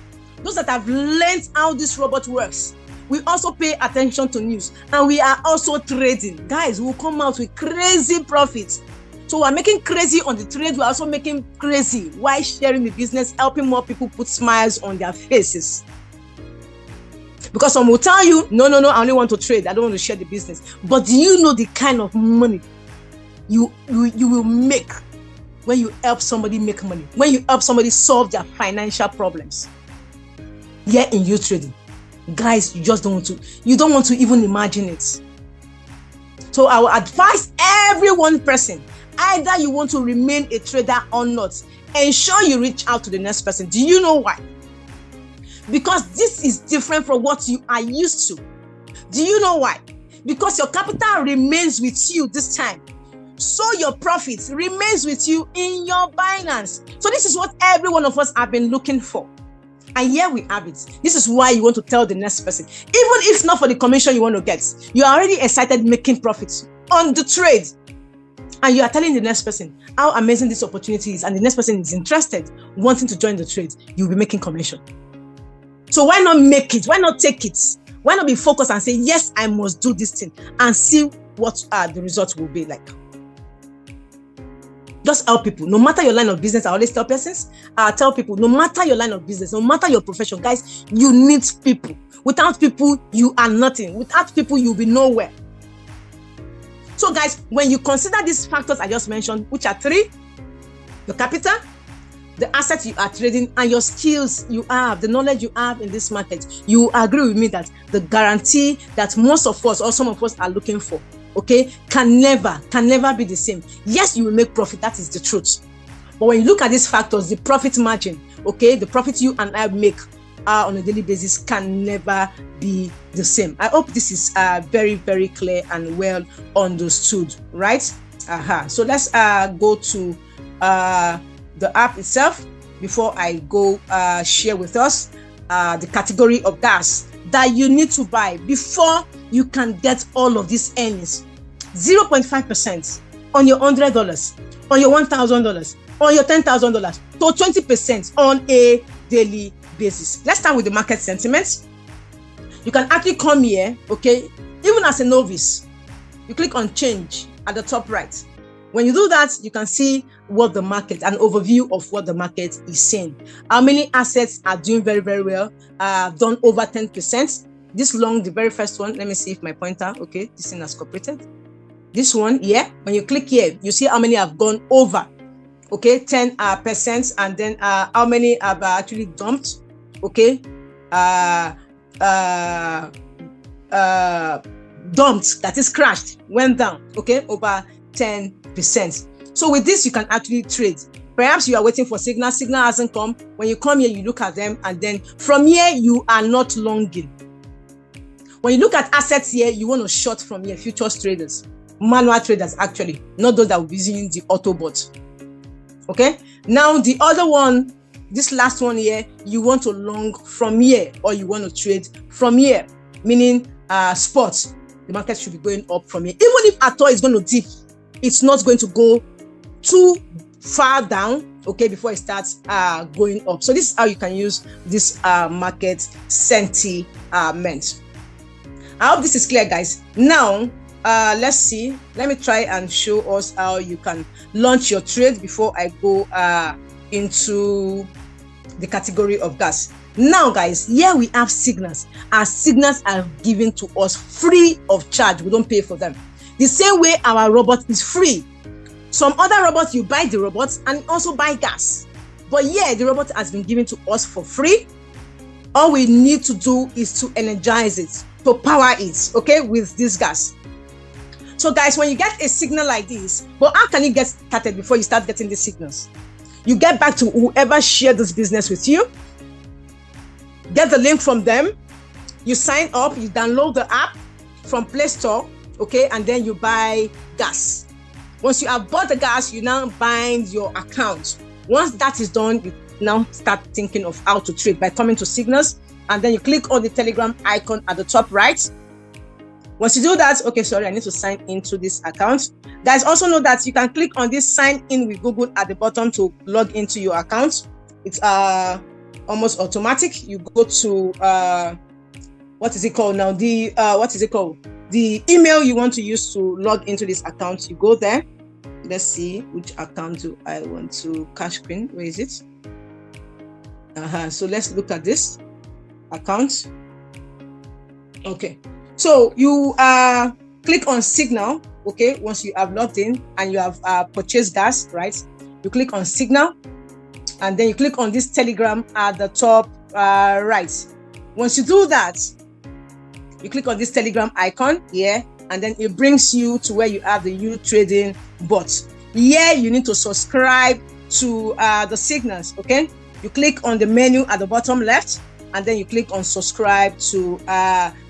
those that have learned how this robot works. We also pay attention to news and we are also trading. Guys, we'll come out with crazy profits. So we're making crazy on the trade. We're also making crazy while sharing the business, helping more people put smiles on their faces. Because some will tell you, no, I only want to trade. I don't want to share the business. But do you know the kind of money you will make when you help somebody make money? When you help somebody solve their financial problems? Here in UTrading. Guys, you just don't want to even imagine it. So I will advise every one person, either you want to remain a trader or not, ensure you reach out to the next person. Do you know why? Because this is different from what you are used to. Do you know why? Because your capital remains with you this time. So your profit remains with you in your Binance. So this is what every one of us have been looking for. And here we have it. This is why you want to tell the next person. Even if not for the commission you want to get, you are already excited making profits on the trade. And you are telling the next person how amazing this opportunity is. And the next person is interested, wanting to join the trade. You'll be making commission. So why not make it? Why not take it? Why not be focused and say, yes, I must do this thing and see what the results will be like. Just help people. No matter your line of business, I always tell persons, tell people, no matter your line of business, no matter your profession, guys, you need people. Without people, you are nothing. Without people, you'll be nowhere. So guys, when you consider these factors I just mentioned, which are three: your capital, the assets you are trading, and your skills you have, the knowledge you have in this market, you agree with me that the guarantee that most of us or some of us are looking for, okay, can never be the same. Yes, you will make profit. That is the truth. But when you look at these factors, the profit margin, okay, the profit you and I make, are on a daily basis can never be the same. I hope this is very, very clear and well understood, right? So let's go to the app itself before I go share with us the category of gas that you need to buy before you can get all of these earnings. 0.5% on your $100, on your $1,000, on your $10,000 to 20% on a daily basis. Let's start with the market sentiment. You can actually come here, okay, even as a novice, you click on change at the top right. When you do that, you can see what the market, an overview of what the market is saying. How many assets are doing very, very well, done over 10%. This long, the very first one, let me see if my pointer, okay, this thing has cooperated. This one, yeah, when you click here, you see how many have gone over, okay, 10%, and then how many have actually dumped, okay, dumped, that is crashed, went down, okay, over 10%. So with this, you can actually trade. Perhaps you are waiting for signal hasn't come. When you come here, you look at them, and then from here, you are not longing. When you look at assets here, you want to short from here, futures traders, manual traders actually, not those that will be using the auto bot. Okay, now the other one, this last one here, you want to long from here, or you want to trade from here, meaning spots. The market should be going up from here. Even if at all it's going to dip, it's not going to go too far down, okay, before it starts going up. So this is how you can use this market sentiment. I hope this is clear, guys. Now let's see. Let me try and show us how you can launch your trade before I go into the category of gas. Now, guys, here we have signals. Our signals are given to us free of charge. We don't pay for them. The same way our robot is free. Some other robots, you buy the robots and also buy gas. But yeah, the robot has been given to us for free. All we need to do is to energize it, to power it, okay, with this gas. So guys, when you get a signal like this, but how can you get started before you start getting these signals? You get back to whoever shared this business with you, get the link from them, you sign up, you download the app from Play Store, okay, and then you buy gas. Once you have bought the gas, you now bind your account. Once that is done, you now start thinking of how to trade by coming to signals, and then you click on the Telegram icon at the top right. Once you do that, okay, sorry, I need to sign into this account. Guys, also know that you can click on this sign in with Google at the bottom to log into your account. It's almost automatic. You go to what is it called now? The email you want to use to log into this account. You go there. Let's see which account do I want to cash green. Where is it? So let's look at this account. Okay. So you click on Signal, okay, once you have logged in and you have purchased gas, right? You click on Signal, and then you click on this Telegram at the top right. Once you do that, you click on this Telegram icon here, and then it brings you to where you have the UTrading Bot. Here, you need to subscribe to the signals, okay? You click on the menu at the bottom left, and then you click on subscribe to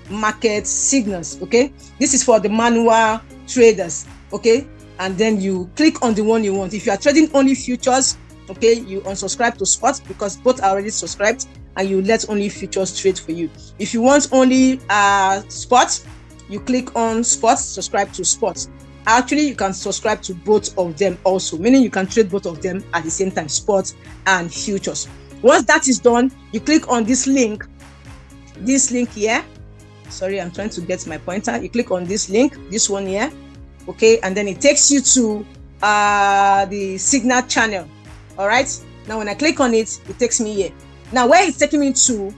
market signals, okay? This is for the manual traders, okay? And then you click on the one you want. If you are trading only futures, okay, you unsubscribe to spots because both are already subscribed, and you let only futures trade for you. If you want only spots, you click on spots, subscribe to spots. Actually, you can subscribe to both of them also, meaning you can trade both of them at the same time, spots and futures. Once that is done, you click on this link here. Sorry, I'm trying to get my pointer. You click on this link, this one here, okay, and then it takes you to the signal channel. All right, now when I click on it, it takes me here. Now where it's taking me to,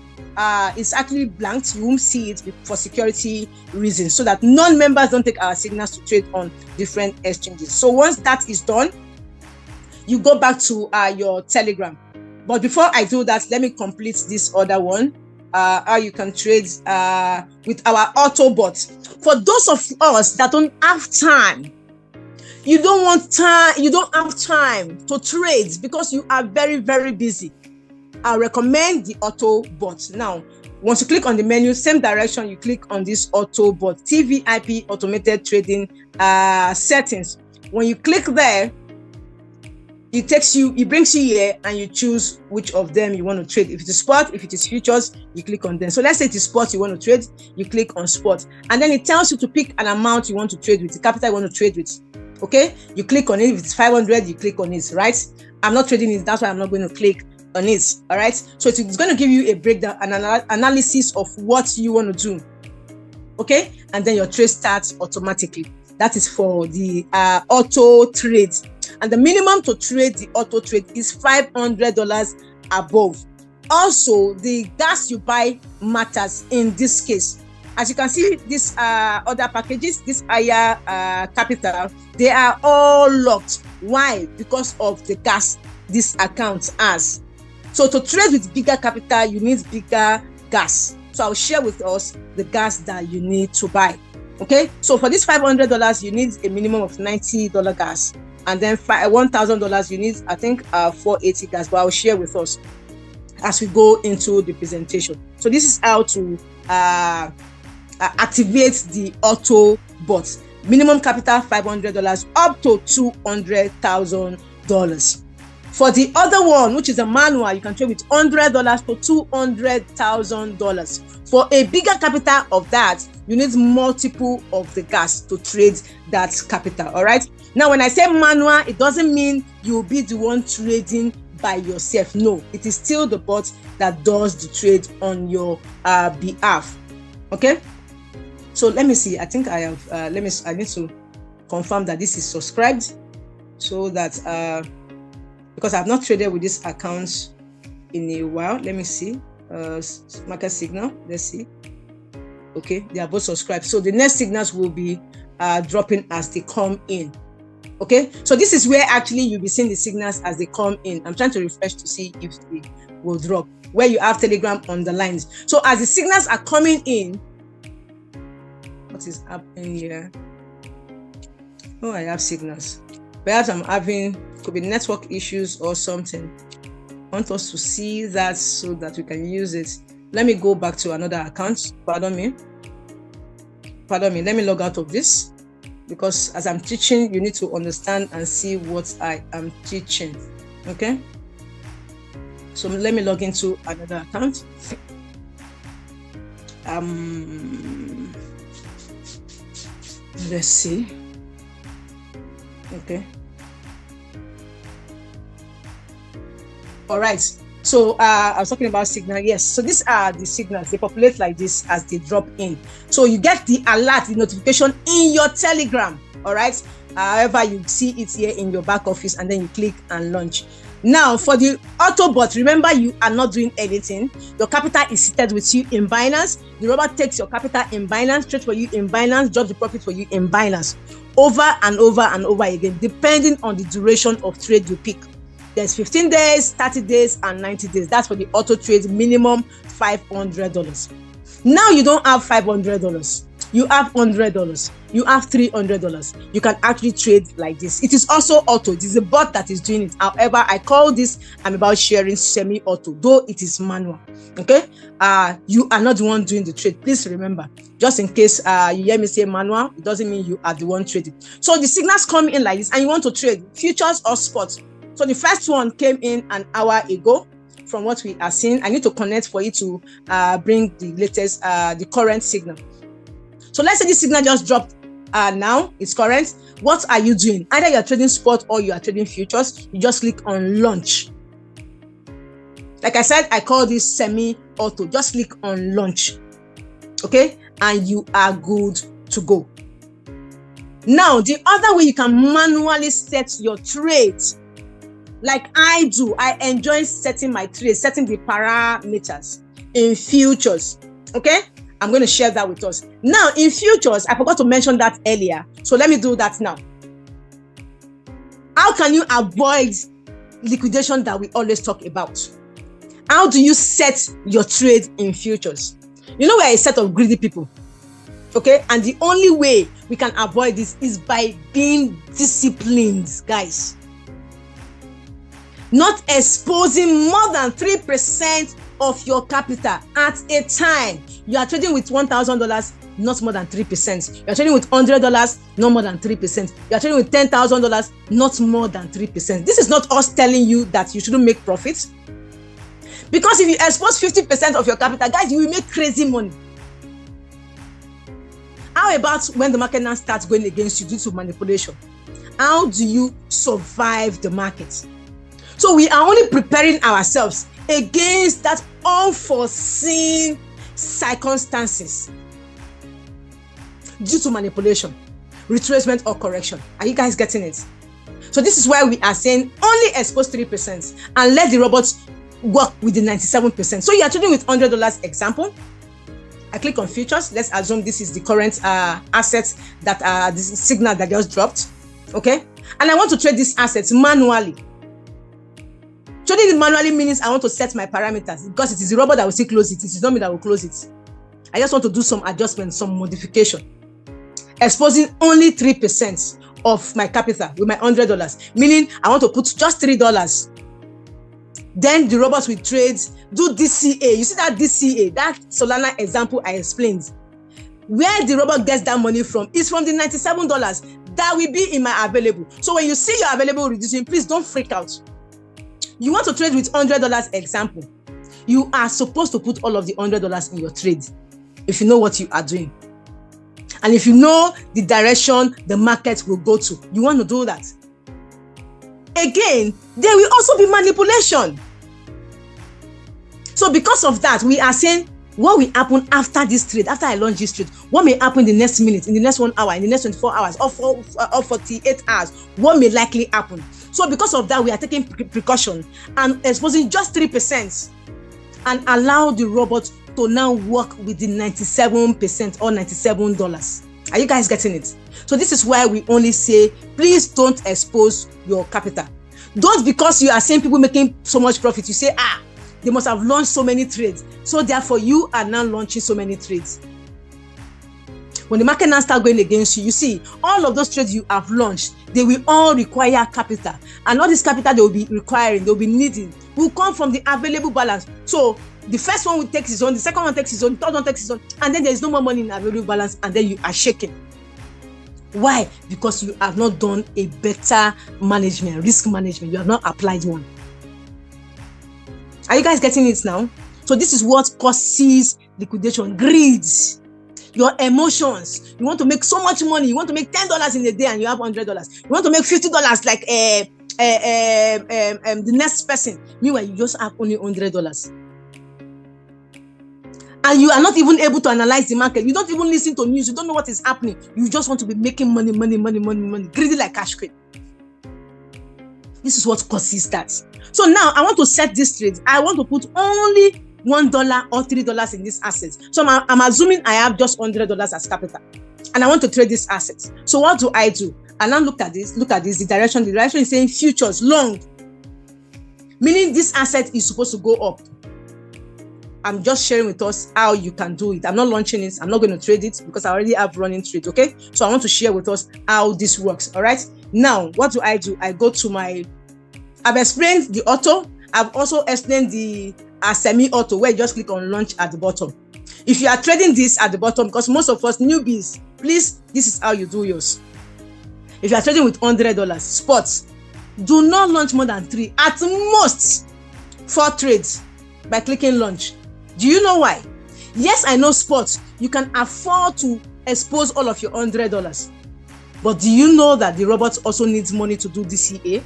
it's actually blanked. You won't see it for security reasons, so that non-members don't take our signals to trade on different exchanges. So once that is done, you go back to your Telegram. But before I do that, let me complete this other one. How you can trade with our auto bot. For those of us that don't have time, you don't have time to trade because you are very, very busy. I recommend the auto bot. Now, once you click on the menu, same direction, you click on this auto bot, TVIP automated trading settings. When you click there, it brings you here and you choose which of them you want to trade. If it is spot, if it is futures, you click on them. So let's say it is spot you want to trade, you click on spot, and then it tells you to pick an amount you want to trade with, the capital you want to trade with. Okay, you click on it. If it's 500, you click on it, right? I'm not trading it, that's why I'm not going to click on it. All right, so it's going to give you a breakdown, an analysis of what you want to do. Okay, and then your trade starts automatically. That is for the auto trade. And the minimum to trade the auto trade is $500 above. Also, the gas you buy matters in this case. As you can see, these other packages, this higher capital, they are all locked. Why? Because of the gas this account has. So to trade with bigger capital, you need bigger gas. So I'll share with us the gas that you need to buy. Okay, so for this $500, you need a minimum of $90 gas, and then $1,000 you need, I think, 480 gas. But I'll share with us as we go into the presentation. So this is how to activate the auto bot. Minimum capital $500 up to $200,000. For the other one, which is a manual, you can trade with $100 to $200,000. For a bigger capital of that, you need multiple of the gas to trade that capital. All right. Now, when I say manual, it doesn't mean you'll be the one trading by yourself. No, it is still the bot that does the trade on your behalf. Okay. So let me see. I think I have. I need to confirm that this is subscribed, so that because I've not traded with this account in a while. Let me see. Market signal. Let's see. Okay, they are both subscribed. So the next signals will be dropping as they come in. Okay, so this is where actually you'll be seeing the signals as they come in. I'm trying to refresh to see if they will drop. Where you have Telegram underlined. So as the signals are coming in, what is happening here? Oh, I have signals. Perhaps I'm having, could be network issues or something. I want us to see that so that we can use it. Let me go back to another account. Pardon me. Let me log out of this, because as I'm teaching, you need to understand and see what I am teaching. Okay. So let me log into another account. Let's see. Okay. All right. So I was talking about signal. Yes. So these are the signals. They populate like this as they drop in. So you get the alert, the notification in your Telegram. All right. However, you see it here in your back office, and then you click and launch. Now, for the Autobot, remember, you are not doing anything. Your capital is seated with you in Binance. The robot takes your capital in Binance, trades for you in Binance, drops the profit for you in Binance, over and over and over again, depending on the duration of trade you pick. There's 15 days, 30 days, and 90 days. That's for the auto trade, minimum $500. Now you don't have $500. You have $100. You have $300. You can actually trade like this. It is also auto. It is a bot that is doing it. However, I call this, I'm about sharing semi-auto, though it is manual. Okay. You are not the one doing the trade. Please remember, just in case you hear me say manual, it doesn't mean you are the one trading. So the signals come in like this, and you want to trade futures or spots. So the first one came in an hour ago. From what we are seeing, I need to connect for you to bring the latest, the current signal. So let's say this signal just dropped now, it's current. What are you doing? Either you're trading spot or you are trading futures. You just click on launch. Like I said, I call this semi-auto. Just click on launch. Okay? And you are good to go. Now, the other way you can manually set your trades, like I do, I enjoy setting my trades, setting the parameters in futures. Okay? I'm going to share that with us. Now, in futures, I forgot to mention that earlier. So let me do that now. How can you avoid liquidation that we always talk about? How do you set your trade in futures? You know, we're a set of greedy people. Okay? And the only way we can avoid this is by being disciplined, guys. not exposing more than 3% of your capital at a time. You are trading with $1,000, not more than 3%. You are trading with $100, not more than 3%. You are trading with $10,000, not more than 3%. This is not us telling you that you shouldn't make profits. Because if you expose 50% of your capital, guys, you will make crazy money. How about when the market now starts going against you due to manipulation? How do you survive the market? So we are only preparing ourselves against that unforeseen circumstances due to manipulation, retracement, or correction. Are you guys getting it? So this is why we are saying only expose 3% and let the robots work with the 97%. So you are trading with $100 example. I click on futures. Let's assume this is the current assets that this signal that just dropped. Okay, and I want to trade these assets manually. Trading it manually means I want to set my parameters because it is the robot that will still close it. It is not me that will close it. I just want to do some adjustments, some modification. Exposing only 3% of my capital with my $100, meaning I want to put just $3. Then the robots will trade, do DCA. You see that DCA, that Solana example I explained. Where the robot gets that money from is from the $97 that will be in my available. So when you see your available reducing, please don't freak out. You want to trade with $100 example. You are supposed to put all of the $100 in your trade if you know what you are doing. And if you know the direction the market will go to, you want to do that. Again, there will also be manipulation. So because of that, we are saying what will happen after this trade, after I launch this trade, what may happen in the next minute, in the next 1 hour, in the next 24 hours, or 48 hours, what may likely happen. So because of that, we are taking precaution and exposing just 3% and allow the robot to now work with the 97% or $97. Are you guys getting it? So this is why we only say, please don't expose your capital. Don't, because you are seeing people making so much profit, you say, they must have launched so many trades. So therefore, you are now launching so many trades. When the market now starts going against you, you see, all of those trades you have launched, they will all require capital. And all this capital they will be requiring, they will be needing, will come from the available balance. So the first one will take its own, the second one takes its own, the third one takes its own, and then there is no more money in available balance, and then you are shaking. Why? Because you have not done a better management, risk management. You have not applied one. Are you guys getting it now? So this is what causes liquidation, greed, your emotions. You want to make so much money. You want to make $10 in a day and you have $100. You want to make $50 like the next person. Meanwhile, you just have only $100. And you are not even able to analyze the market. You don't even listen to news. You don't know what is happening. You just want to be making money, greedy like cash queen. This is what causes that. So now I want to set this trade. I want to put only $1 or $3 in this asset. So I'm assuming I have just $100 as capital, and I want to trade this asset. So what do? I now look at this. The direction. The direction is saying futures long, meaning this asset is supposed to go up. I'm just sharing with us how you can do it. I'm not launching it. I'm not going to trade it because I already have running trade. Okay, so I want to share with us how this works. All right. Now, what do? I go to I've explained the auto. I've also explained the semi-auto, where you just click on launch at the bottom. If you are trading this at the bottom, because most of us newbies, please, this is how you do yours. If you are trading with $100 spots, do not launch more than 3, at most 4 trades by clicking launch. Do you know why? Yes, I know spots, you can afford to expose all of your $100, but do you know that the robot also needs money to do DCA?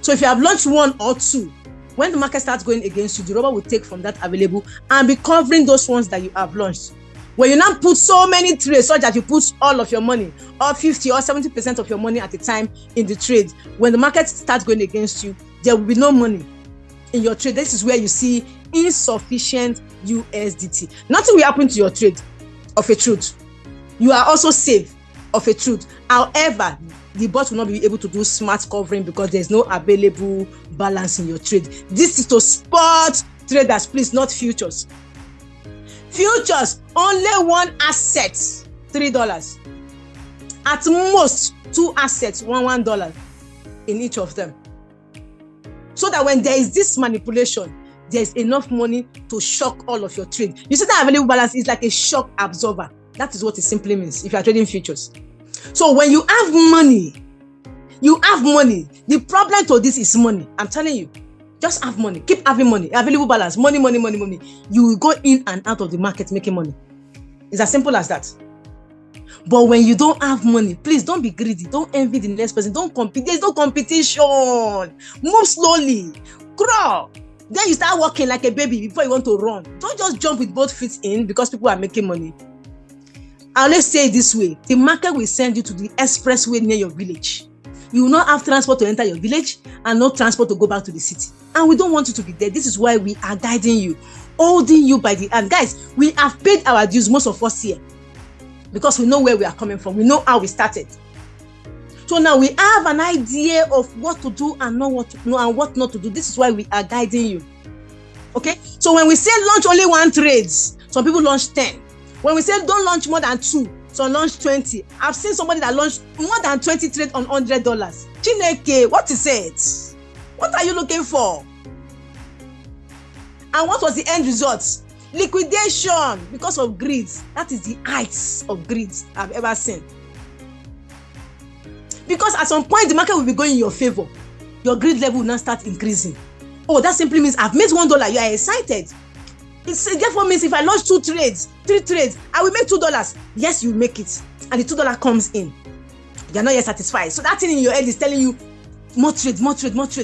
So if you have launched 1 or 2, when the market starts going against you, the robot will take from that available and be covering those ones that you have launched. When you now put so many trades such that you put all of your money, or 50 or 70% of your money at a time in the trade, when the market starts going against you, there will be no money in your trade. This is where you see insufficient USDT. Nothing will happen to your trade of a truth. You are also safe of a truth. However, the bot will not be able to do smart covering because there's no available balance in your trade. This is to spot traders, please, not futures. Futures, only 1 asset, $3. At most 2 assets, $1 in each of them. So that when there is this manipulation, there's enough money to shock all of your trade. You see that available balance is like a shock absorber. That is what it simply means if you are trading futures. So when you have money, The problem to this is money. I'm telling you. Just have money. Keep having money. Available balance. Money. You will go in and out of the market making money. It's as simple as that. But when you don't have money, please don't be greedy. Don't envy the next person. Don't compete. There's no competition. Move slowly. Crawl. Then you start walking like a baby before you want to run. Don't just jump with both feet in because people are making money. And let's say it this way. The market will send you to the expressway near your village. You will not have transport to enter your village and no transport to go back to the city. And we don't want you to be there. This is why we are guiding you, holding you by the hand. Guys, we have paid our dues, most of us here, because we know where we are coming from. We know how we started. So now we have an idea of what to do and know what to know and what not to do. This is why we are guiding you. Okay? So when we say launch only 1 trade, some people launch 10. When we say don't launch more than 2, some launch 20. I've seen somebody that launched more than 20 trades on $100. Chineke, what is it? What are you looking for? And what was the end result? Liquidation because of greed. That is the heights of greed I've ever seen. Because at some point the market will be going in your favor. Your greed level will now start increasing. Oh, that simply means I've made $1. You are excited. It therefore means if I launch 2 trades, 3 trades, I will make $2. Yes, you make it. And the $2 comes in. You're not yet satisfied. So that thing in your head is telling you more trade,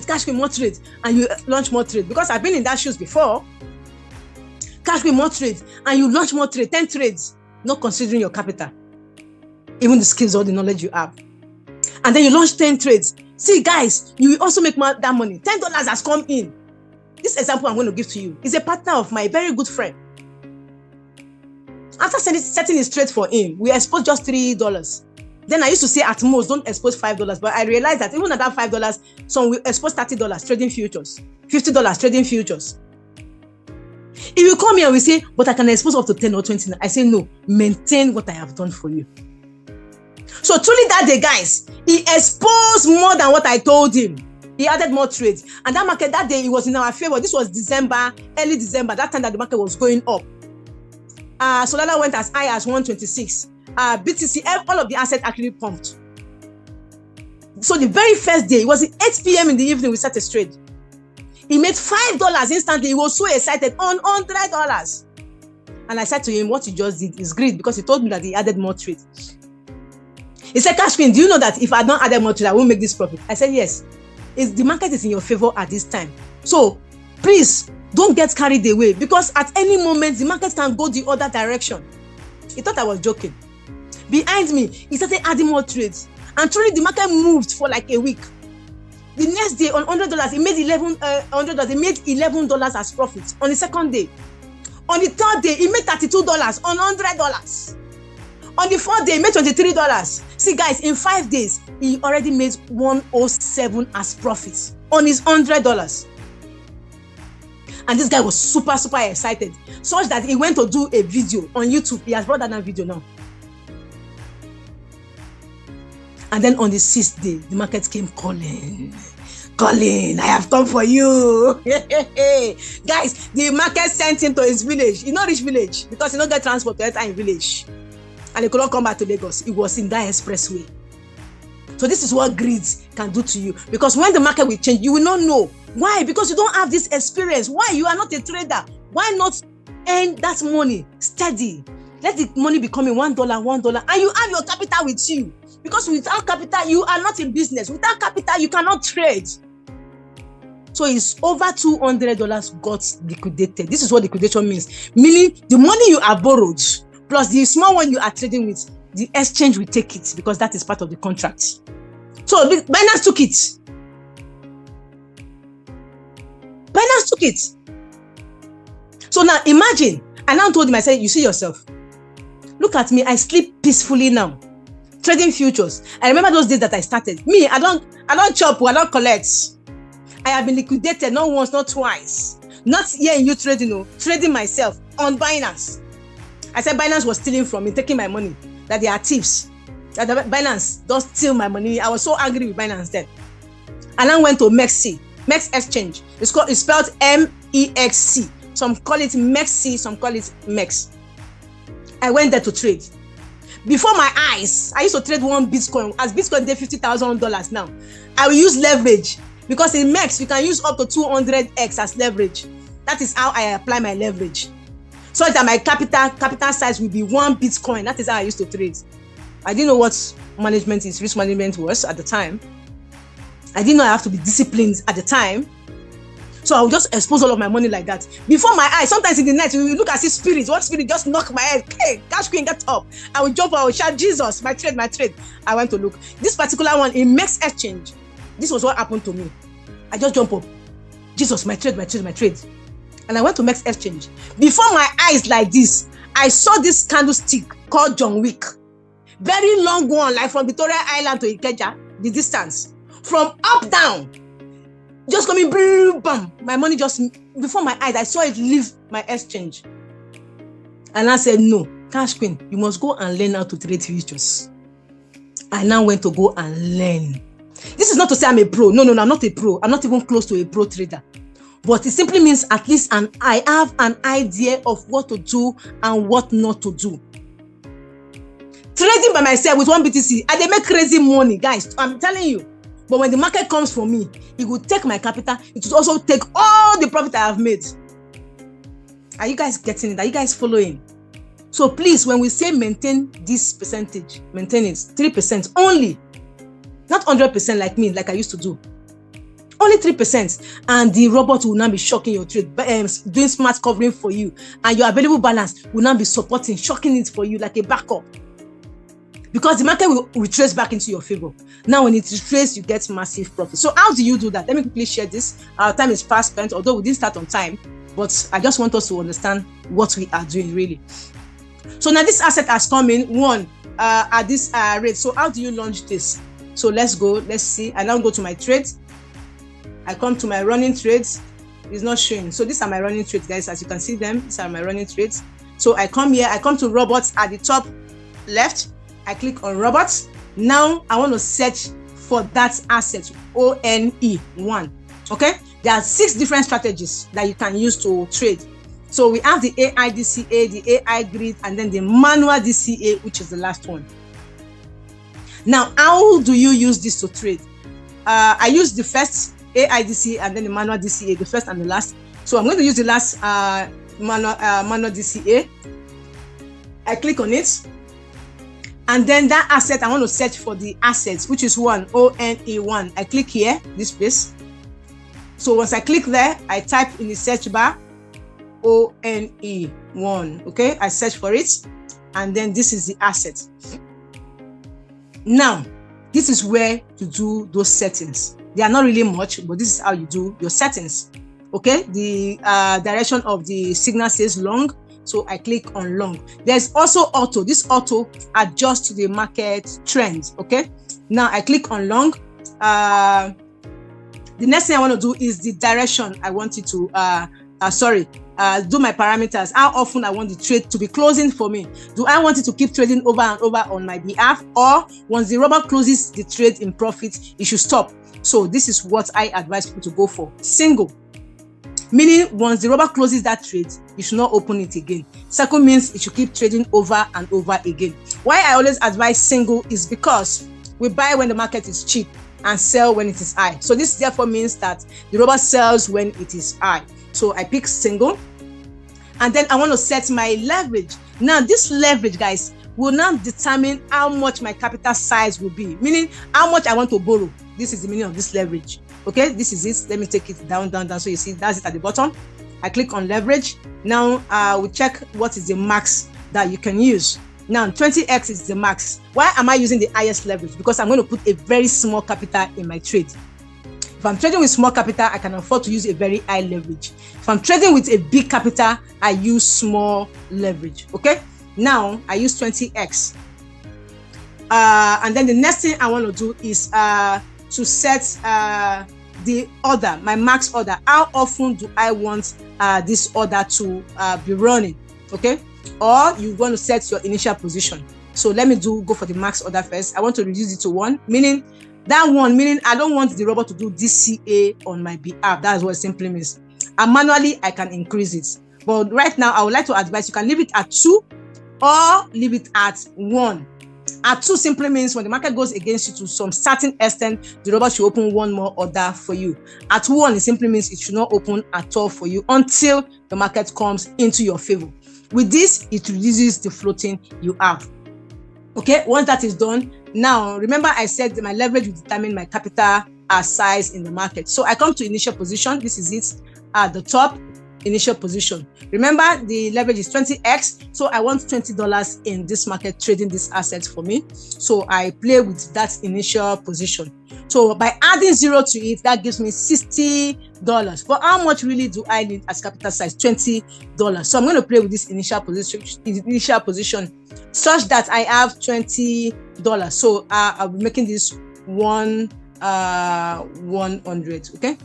cash me more trade. And you launch more trade. Because I've been in that shoes before. Cash me more trade. And you launch more trade, 10 trades. Not considering your capital. Even the skills or the knowledge you have. And then you launch 10 trades. See guys, you will also make that money. $10 has come in. This example I'm going to give to you is a partner of my very good friend. After setting it straight for him, we exposed just $3. Then I used to say at most don't expose $5, but I realized that even at that $5, some will expose $30 trading futures, $50 trading futures. If you come here and we say, but I can expose up to 10 or 20, I say no, maintain what I have done for you. So truly that day, guys, he exposed more than what I told him. He added more trades. And that market that day, it was in our favor. This was December, early December, that time that the market was going up. Solana went as high as 126. BTC, all of the assets actually pumped. So the very first day, it was at 8 p.m. in the evening, we set a trade. He made $5 instantly. He was so excited on $100. And I said to him, what you just did is greed, because he told me that he added more trades. He said, Cashman, do you know that if I don't add more trades, I won't make this profit? I said, yes. The market is in your favor at this time. So please don't get carried away, because at any moment the market can go the other direction. He thought I was joking. Behind me, he started adding more trades. And truly the market moved for like a week. The next day on $100, he made $100. He made $11 as profit on the second day. On the third day, he made $32 on $100. On the fourth day, he made $23. See guys, in 5 days, he already made $107 as profits on his $100. And this guy was super excited, such that he went to do a video on YouTube. He has brought that video now. And then on the 6th day, the market came calling, I have come for you. Guys, the market sent him to his village. He not reach village because he not get transport to enter in village. And he could not come back to Lagos. It was in that expressway. So this is what greed can do to you. Because when the market will change, you will not know. Why? Because you don't have this experience. Why? You are not a trader. Why not earn that money steady? Let the money be coming $1, and you have your capital with you. Because without capital, you are not in business. Without capital, you cannot trade. So it's over $200 got liquidated. This is what liquidation means. Meaning the money you have borrowed, plus the small one you are trading with, the exchange will take it, because that is part of the contract. So Binance took it. Binance took it. So now imagine, I now told him, I said, you see yourself. Look at me, I sleep peacefully now. Trading futures. I remember those days that I started. Me, I don't chop, I don't collect. I have been liquidated not once, not twice. Not here in UTrading, trading myself on Binance. I said Binance was stealing from me, taking my money. That they are thieves. That Binance don't steal my money. I was so angry with Binance then. And I went to Mexi. MEX exchange. It's spelled MEXC. Some call it MEXC, some call it MEX. I went there to trade. Before my eyes, I used to trade one Bitcoin. As Bitcoin did $50,000 now, I will use leverage, because in MEX you can use up to 200x as leverage. That is how I apply my leverage, so that my capital size will be one Bitcoin. That is how I used to trade. I didn't know what management is, risk management was at the time. I didn't know I have to be disciplined at the time. So I would just expose all of my money like that. Before my eyes, sometimes in the night, you look at this spirit. One spirit just knock my head. Hey, Cash Queen, get up. I will jump, I will shout, Jesus, my trade, my trade. I went to look. This particular one, in MEX exchange, this was what happened to me. I just jump up. Jesus, my trade, my trade, my trade. And I went to MEX exchange. Before my eyes like this, I saw this candlestick called John Wick. Very long one, like from Victoria Island to Ikeja, the distance. From up, down. Just coming, boom, bam. My money just, before my eyes, I saw it leave my exchange. And I said, no, Cash Queen, you must go and learn how to trade futures. I now went to go and learn. This is not to say I'm a pro. No, I'm not a pro. I'm not even close to a pro trader. But it simply means at least I have an idea of what to do and what not to do. Trading by myself with one BTC, I dey make crazy money, guys. I'm telling you. But when the market comes for me, it will take my capital. It will also take all the profit I have made. Are you guys getting it? Are you guys following? So please, when we say maintain this percentage, maintain it 3% only. Not 100% like me, like I used to do. Only 3%. And the robot will now be shocking your trade, doing smart covering for you. And your available balance will now be supporting, shocking it for you like a backup. Because the market will retrace back into your favor. Now, when it retraces, you get massive profit. So how do you do that? Let me quickly share this. Our time is fast spent, although we didn't start on time. But I just want us to understand what we are doing, really. So now this asset has come in, at this rate. So how do you launch this? So let's go. Let's see. I now go to my trades. I come to my running trades. It's not showing. So these are my running trades, guys. As you can see them, these are my running trades. So I come here. I come to robots at the top left. I click on robots. Now I want to search for that asset, ONE1. Okay, there are 6 different strategies that you can use to trade. So we have the AI DCA, the AI grid, and then the manual DCA, which is the last one. Now, how do you use this to trade? I use the first AI DCA and then the manual DCA, the first and the last. So I'm going to use the last manual DCA. I click on it. And then that asset, I want to search for the assets, which is ONE1. I click here, this place. So once I click there, I type in the search bar, ONE1. Okay, I search for it. And then this is the asset. Now, this is where you do those settings. They are not really much, but this is how you do your settings. Okay, the direction of the signal says long. So I click on long. There's also auto. This auto adjusts to the market trends. Okay. Now I click on long. The next thing I want to do is the direction I want it to do my parameters. How often I want the trade to be closing for me. Do I want it to keep trading over and over on my behalf, or once the robot closes the trade in profit, it should stop? So this is what I advise people to go for. Single. Meaning, once the robot closes that trade, you should not open it again. Second means it should keep trading over and over again. Why I always advise single is because we buy when the market is cheap and sell when it is high. So this therefore means that the robot sells when it is high. So I pick single. And then I want to set my leverage. Now, this leverage, guys, will now determine how much my capital size will be. Meaning, how much I want to borrow. This is the meaning of this leverage. Okay, this is it. Let me take it down. So you see, that's it at the bottom. I click on leverage. Now we check what is the max that you can use. Now 20x is the max. Why am I using the highest leverage? Because I'm going to put a very small capital in my trade. If I'm trading with small capital, I can afford to use a very high leverage. If I'm trading with a big capital, I use small leverage. Okay, now I use 20x. And then the next thing I want to do is to set the order, my max order. How often do I want this order to be running? Okay, or you want to set your initial position. So let me go for the max order first. I want to reduce it to 1, meaning That one meaning I don't want the robot to do DCA on my behalf. That's what it simply means. And manually, I can increase it. But right now, I would like to advise you can leave it at 2 or leave it at 1. At 2 simply means when the market goes against you to some certain extent, the robot should open one more order for you. At 1, it simply means it should not open at all for you until the market comes into your favor. With this, it reduces the floating you have. Okay, once that is done, now remember I said that my leverage will determine my capital size in the market. So I come to initial position. This is it at the top, initial position. Remember the leverage is 20x. So I want $20 in this market trading this asset for me. So I play with that initial position. So by adding 0 to it, that gives me $60. But how much really do I need as capital size? $20. So I'm going to play with this initial position such that I have $20. So I'll be making this 100. Okay,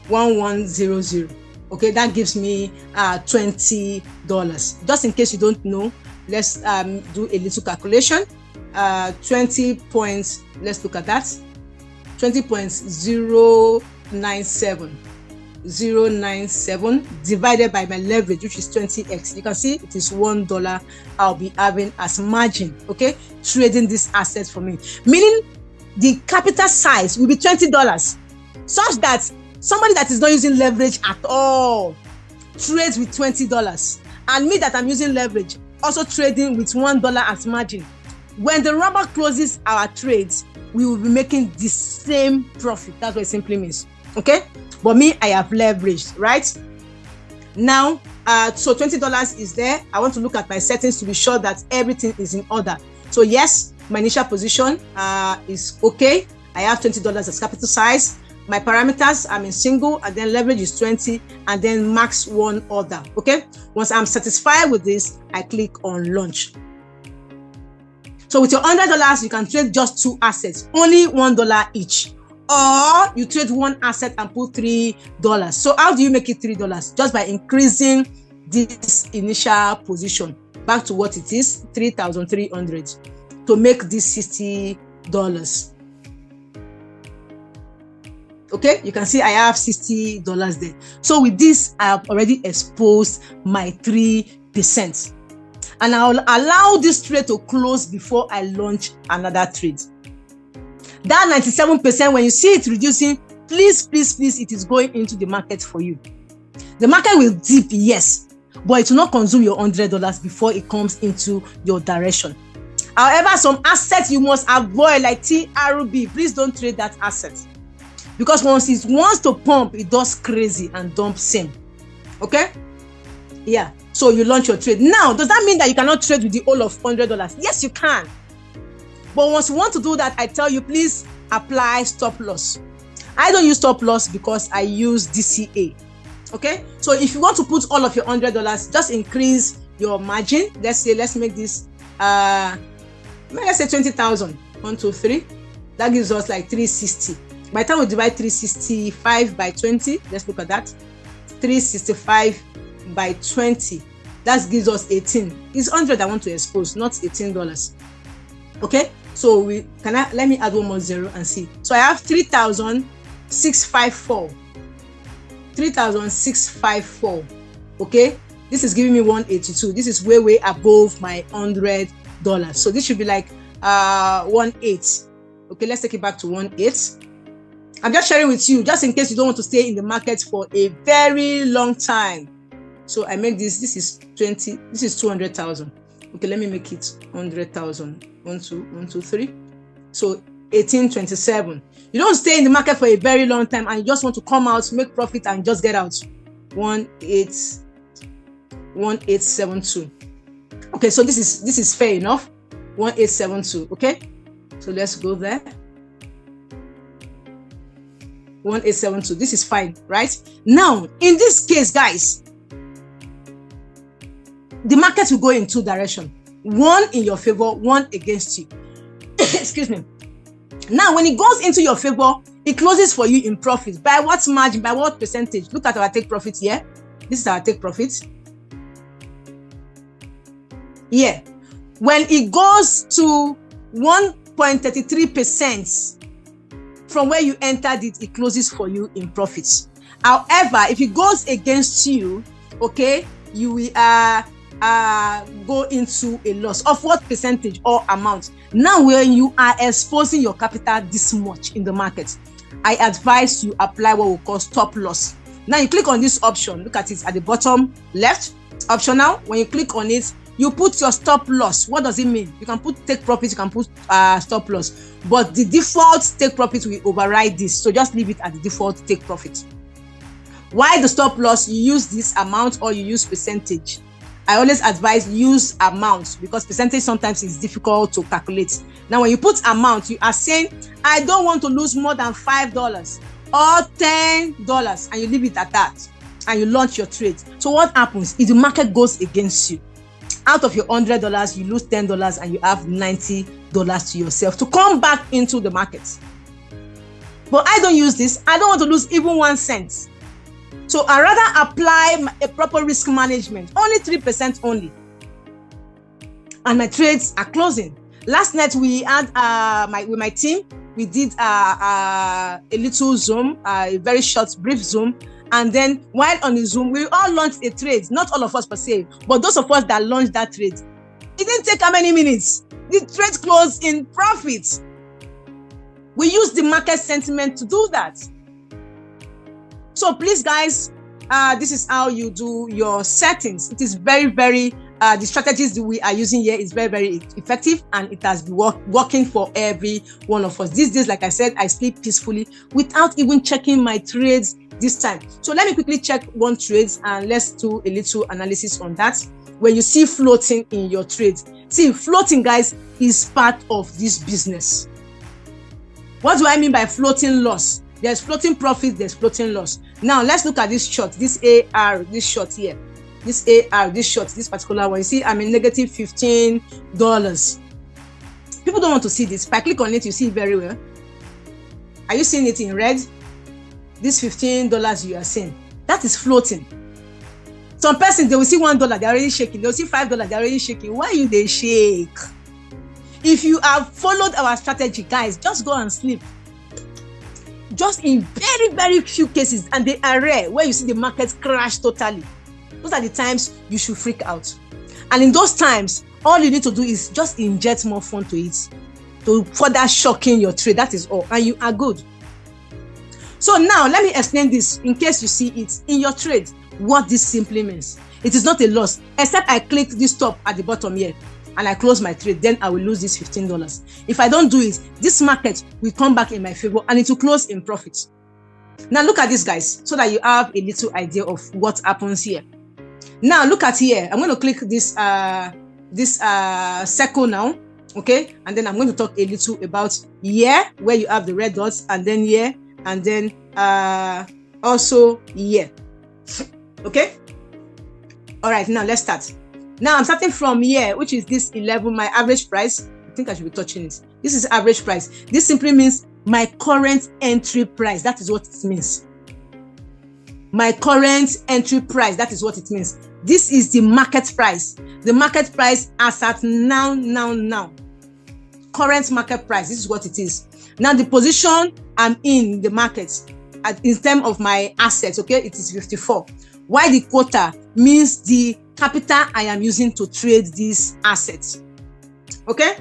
1100. Okay, that gives me $20. Just in case you don't know, let's do a little calculation. 20 points, let's look at that. 20.097 divided by my leverage, which is 20x. You can see it is $1 I'll be having as margin, okay, trading this asset for me, meaning the capital size will be $20, such that somebody that is not using leverage at all trades with $20, and me that I'm using leverage also trading with $1 as margin. When the robot closes our trades, we will be making the same profit. That's what it simply means. Okay, but me, I have leveraged, right? Now, so $20 is there. I want to look at my settings to be sure that everything is in order. So yes, my initial position is okay. I have $20 as capital size. My parameters, I'm in single, and then leverage is 20, and then max 1 order. Okay, once I'm satisfied with this, I click on launch. So with your $100, you can trade just 2 assets, only $1 each. Or you trade 1 asset and put $3. So how do you make it $3? Just by increasing this initial position back to what it is, 3,300, to make this $60. Okay, you can see I have $60 there. So with this, I have already exposed my 3%. And I'll allow this trade to close before I launch another trade. That 97%, when you see it reducing, please, it is going into the market for you. The market will dip, yes, but it will not consume your $100 before it comes into your direction. However, some assets you must avoid, like TRB, please don't trade that asset. Because once it wants to pump, it does crazy and dump same. Okay? Yeah. So you launch your trade. Now, does that mean that you cannot trade with the whole of $100? Yes, you can. But once you want to do that, I tell you, please apply stop loss. I don't use stop loss because I use DCA. Okay? So if you want to put all of your $100, just increase your margin. Let's make this, let's say 20,000. 1, 2, 3. That gives us like 360. By the time we divide 365 by 20, let's look at that. 365 by 20, that gives us 18. It's 100 I want to expose, not $18. Okay, so let me add one more 0 and see. So I have 3,654. 3,654. Okay, this is giving me 182. This is way above my $100. So this should be like 1.8. Okay, let's take it back to 1.8. I'm just sharing with you, just in case you don't want to stay in the market for a very long time. So I make this is 20, this is 200,000. Okay, let me make it 100,000. 1, 2, 3. So 1827. You don't stay in the market for a very long time and you just want to come out, make profit and just get out. 1872. Okay, so this is fair enough. 1872. Okay, so let's go there. 1872. This is fine, right? Now, in this case, guys, the market will go in 2 directions. One in your favor, one against you. Excuse me. Now, when it goes into your favor, it closes for you in profit. By what margin? By what percentage? Look at our take profit here. This is our take profit. Yeah. When it goes to 1 0.33% from where you entered it, it closes for you in profits. However, if it goes against you, okay, you will go into a loss of what percentage or amount. Now, when you are exposing your capital this much in the market, I advise you apply what we call stop loss. Now you click on this option, look at it at the bottom left, optional. When you click on it, you put your stop loss. What does it mean? You can put take profit, you can put stop loss, but the default take profit will override this, so just leave it at the default take profit. Why the stop loss? You use this amount or you use percentage. I always advise use amount because percentage sometimes is difficult to calculate. Now, when you put amount, you are saying, I don't want to lose more than $5 or $10, and you leave it at that, and you launch your trade. So what happens if the market goes against you? Out of your $100, you lose $10 and you have $90 to yourself to come back into the market. But I don't use this. I don't want to lose even 1 cent. So I rather apply a proper risk management, only 3% only. And my trades are closing. Last night we had with my team, we did a little Zoom, a very short, brief Zoom. And then while on the Zoom, we all launched a trade. Not all of us per se, but those of us that launched that trade. It didn't take how many minutes? The trade closed in profit. We use the market sentiment to do that. So please, guys, this is how you do your settings. It is very, very, the strategies that we are using here is very, very effective, and it has been working for every one of us. These days, like I said, I sleep peacefully without even checking my trades this time. So let me quickly check one trade and let's do a little analysis on that. When you see floating in your trade, see, floating, guys, is part of this business. What do I mean by floating loss? There's floating profit, there's floating loss. Now let's look at this short, this AR, this short here, this AR, this short, this particular one. You see, I'm in negative $15. People don't want to see this. If I click on it, you see it very well. Are you seeing it in red? This $15 you are seeing, that is floating. Some persons, they will see $1, they're already shaking. They'll see $5, they're already shaking. Why you they shake? If you have followed our strategy, guys, just go and sleep. Just in very, very few cases, and they are rare, where you see the market crash totally. Those are the times you should freak out. And in those times, all you need to do is just inject more fun to it, to further shocking your trade. That is all, and you are good. So now, let me explain this in case you see it in your trade, what this simply means. It is not a loss, except I click this stop at the bottom here, and I close my trade, then I will lose this $15. If I don't do it, this market will come back in my favor and it will close in profit. Now look at this, guys, so that you have a little idea of what happens here. Now look at here. I'm going to click this circle now, okay? And then I'm going to talk a little about here, where you have the red dots, and then here, and then also here, okay? All right, now let's start. Now I'm starting from here, which is this 11, my average price. I think I should be touching it. This is average price. This simply means my current entry price. That is what it means. My current entry price. That is what it means. This is the market price. The market price as at now. Current market price. This is what it is. Now the position I'm in the market, in terms of my assets, okay, it is 54. Why the quota means the capital I am using to trade these assets. Okay,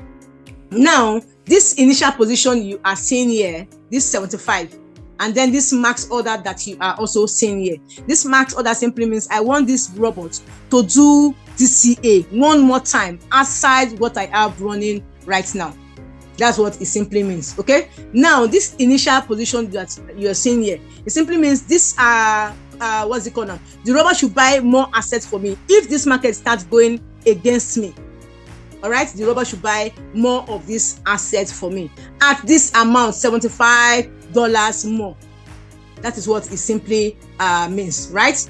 now this initial position you are seeing here, this 75, and then this max order that you are also seeing here. This max order simply means I want this robot to do DCA one more time outside what I have running right now. That's what it simply means. Okay, now this initial position that you are seeing here, it simply means this what's it called now? The robot should buy more assets for me if this market starts going against me. All right, the robot should buy more of these assets for me at this amount, $75 more. That is what it simply means, right?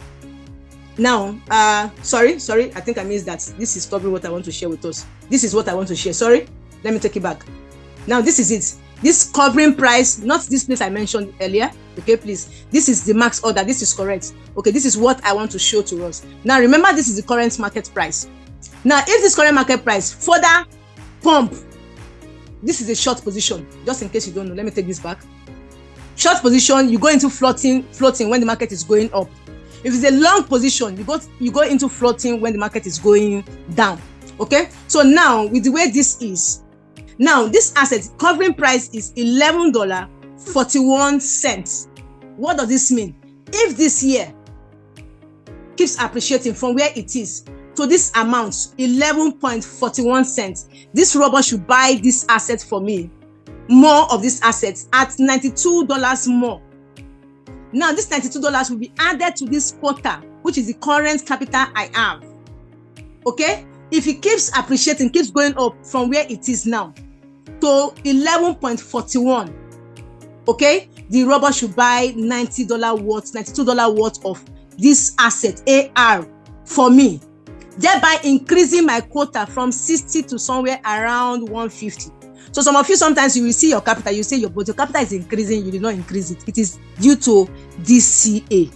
Now, sorry, I think I missed that. This is probably what I want to share with us. This is what I want to share. Sorry, let me take it back. Now, this is it. This covering price, not this place I mentioned earlier. Okay, please. This is the max order. This is correct. Okay, this is what I want to show to us. Now, remember, this is the current market price. Now, if this current market price further pump this is a short position. Just in case you don't know, let me take this back. Short position, you go into floating when the market is going up. If it's a long position, you go into floating when the market is going down. Okay, so now with the way this is, now this asset covering price is $11.41. What does this mean? If this year keeps appreciating from where it is to this amount, 11.41 cents, this robot should buy this asset for me, more of this assets at $92 more. Now this $92 will be added to this quota, which is the current capital I have. Okay, if it keeps appreciating, keeps going up from where it is now to 11.41, okay, the robot should buy $92 worth of this asset AR for me, thereby increasing my quota from 60 to somewhere around 150. So some of you, sometimes you will see your capital, you say but your capital is increasing, you did not increase it. It is due to DCA.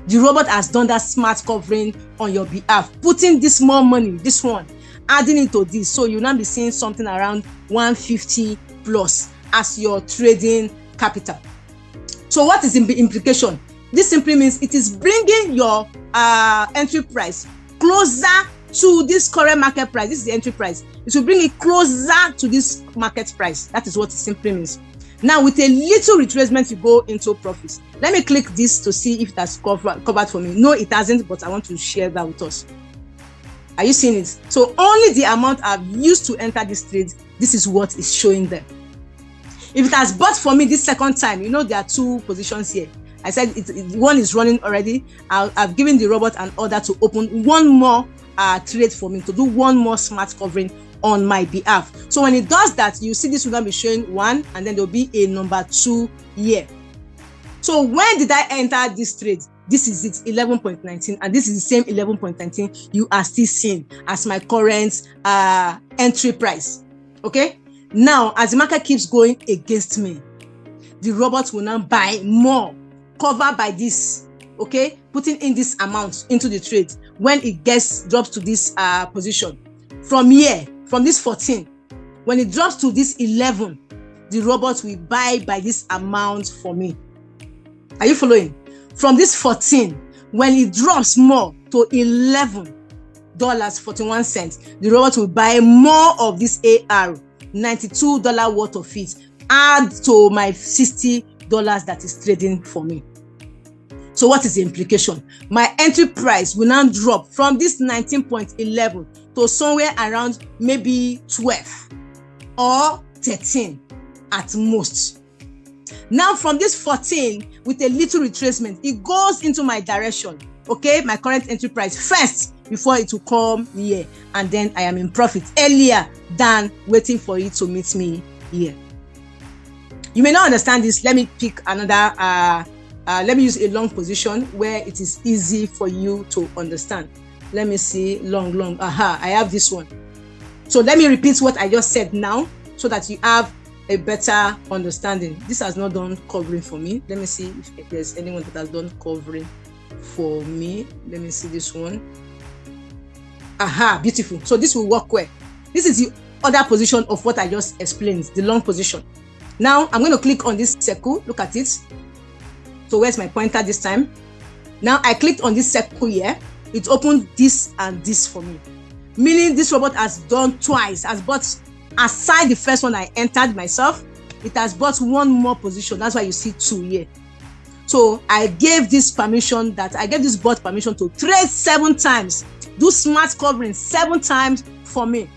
The robot has done that smart covering on your behalf, putting this more money, this one, adding into this. So you'll now be seeing something around 150 plus as your trading capital. So what is the implication? This simply means it is bringing your entry price closer to this current market price. This is the entry price. It will bring it closer to this market price. That is what it simply means. Now, with a little retracement, you go into profits. Let me click this to see if that's covered for me. No, it hasn't, but I want to share that with us. Are you seeing it? So only the amount I've used to enter this trade, this is what is showing there. If it has bought for me this second time, you know there are two positions here. I said one is running already. I've given the robot an order to open one more trade for me, to do one more smart covering on my behalf. So when it does that, you see this will not be showing one, and then there'll be a number 2 here. So when did I enter this trade? This is it, 11.19, and this is the same 11.19 you are still seeing as my current entry price. Okay, now as the market keeps going against me, the robot will now buy more, covered by this, okay, putting in this amount into the trade. When it drops to this position from here, from this 14, when it drops to this 11, the robot will buy by this amount for me. Are you following? From this 14, when it drops more to $11.41, the robot will buy more of this AR, $92 worth of it, add to my $60 that is trading for me. So what is the implication? My entry price will now drop from this 19.11 to somewhere around maybe 12 or 13 at most. Now from this 14, with a little retracement, it goes into my direction, okay, my current entry price first before it will come here, and then I am in profit earlier than waiting for it to meet me here. You may not understand this. Let me pick another let me use a long position where it is easy for you to understand. Let me see, long. I have this one. So let me repeat what I just said now so that you have a better understanding. This has not done covering for me. Let me see if there's anyone that has done covering for me. Let me see this one. Beautiful. So this will work well. This is the other position of what I just explained, the long position. Now I'm going to click on this circle. Look at it. So where's my pointer this time? Now I clicked on this circle here. It opened this and this for me, meaning this robot has done twice, has bought, aside the first one I entered myself, it has bought one more position. That's why you see 2 here. So I gave this bot permission to trade 7 times, do smart covering 7 times for me.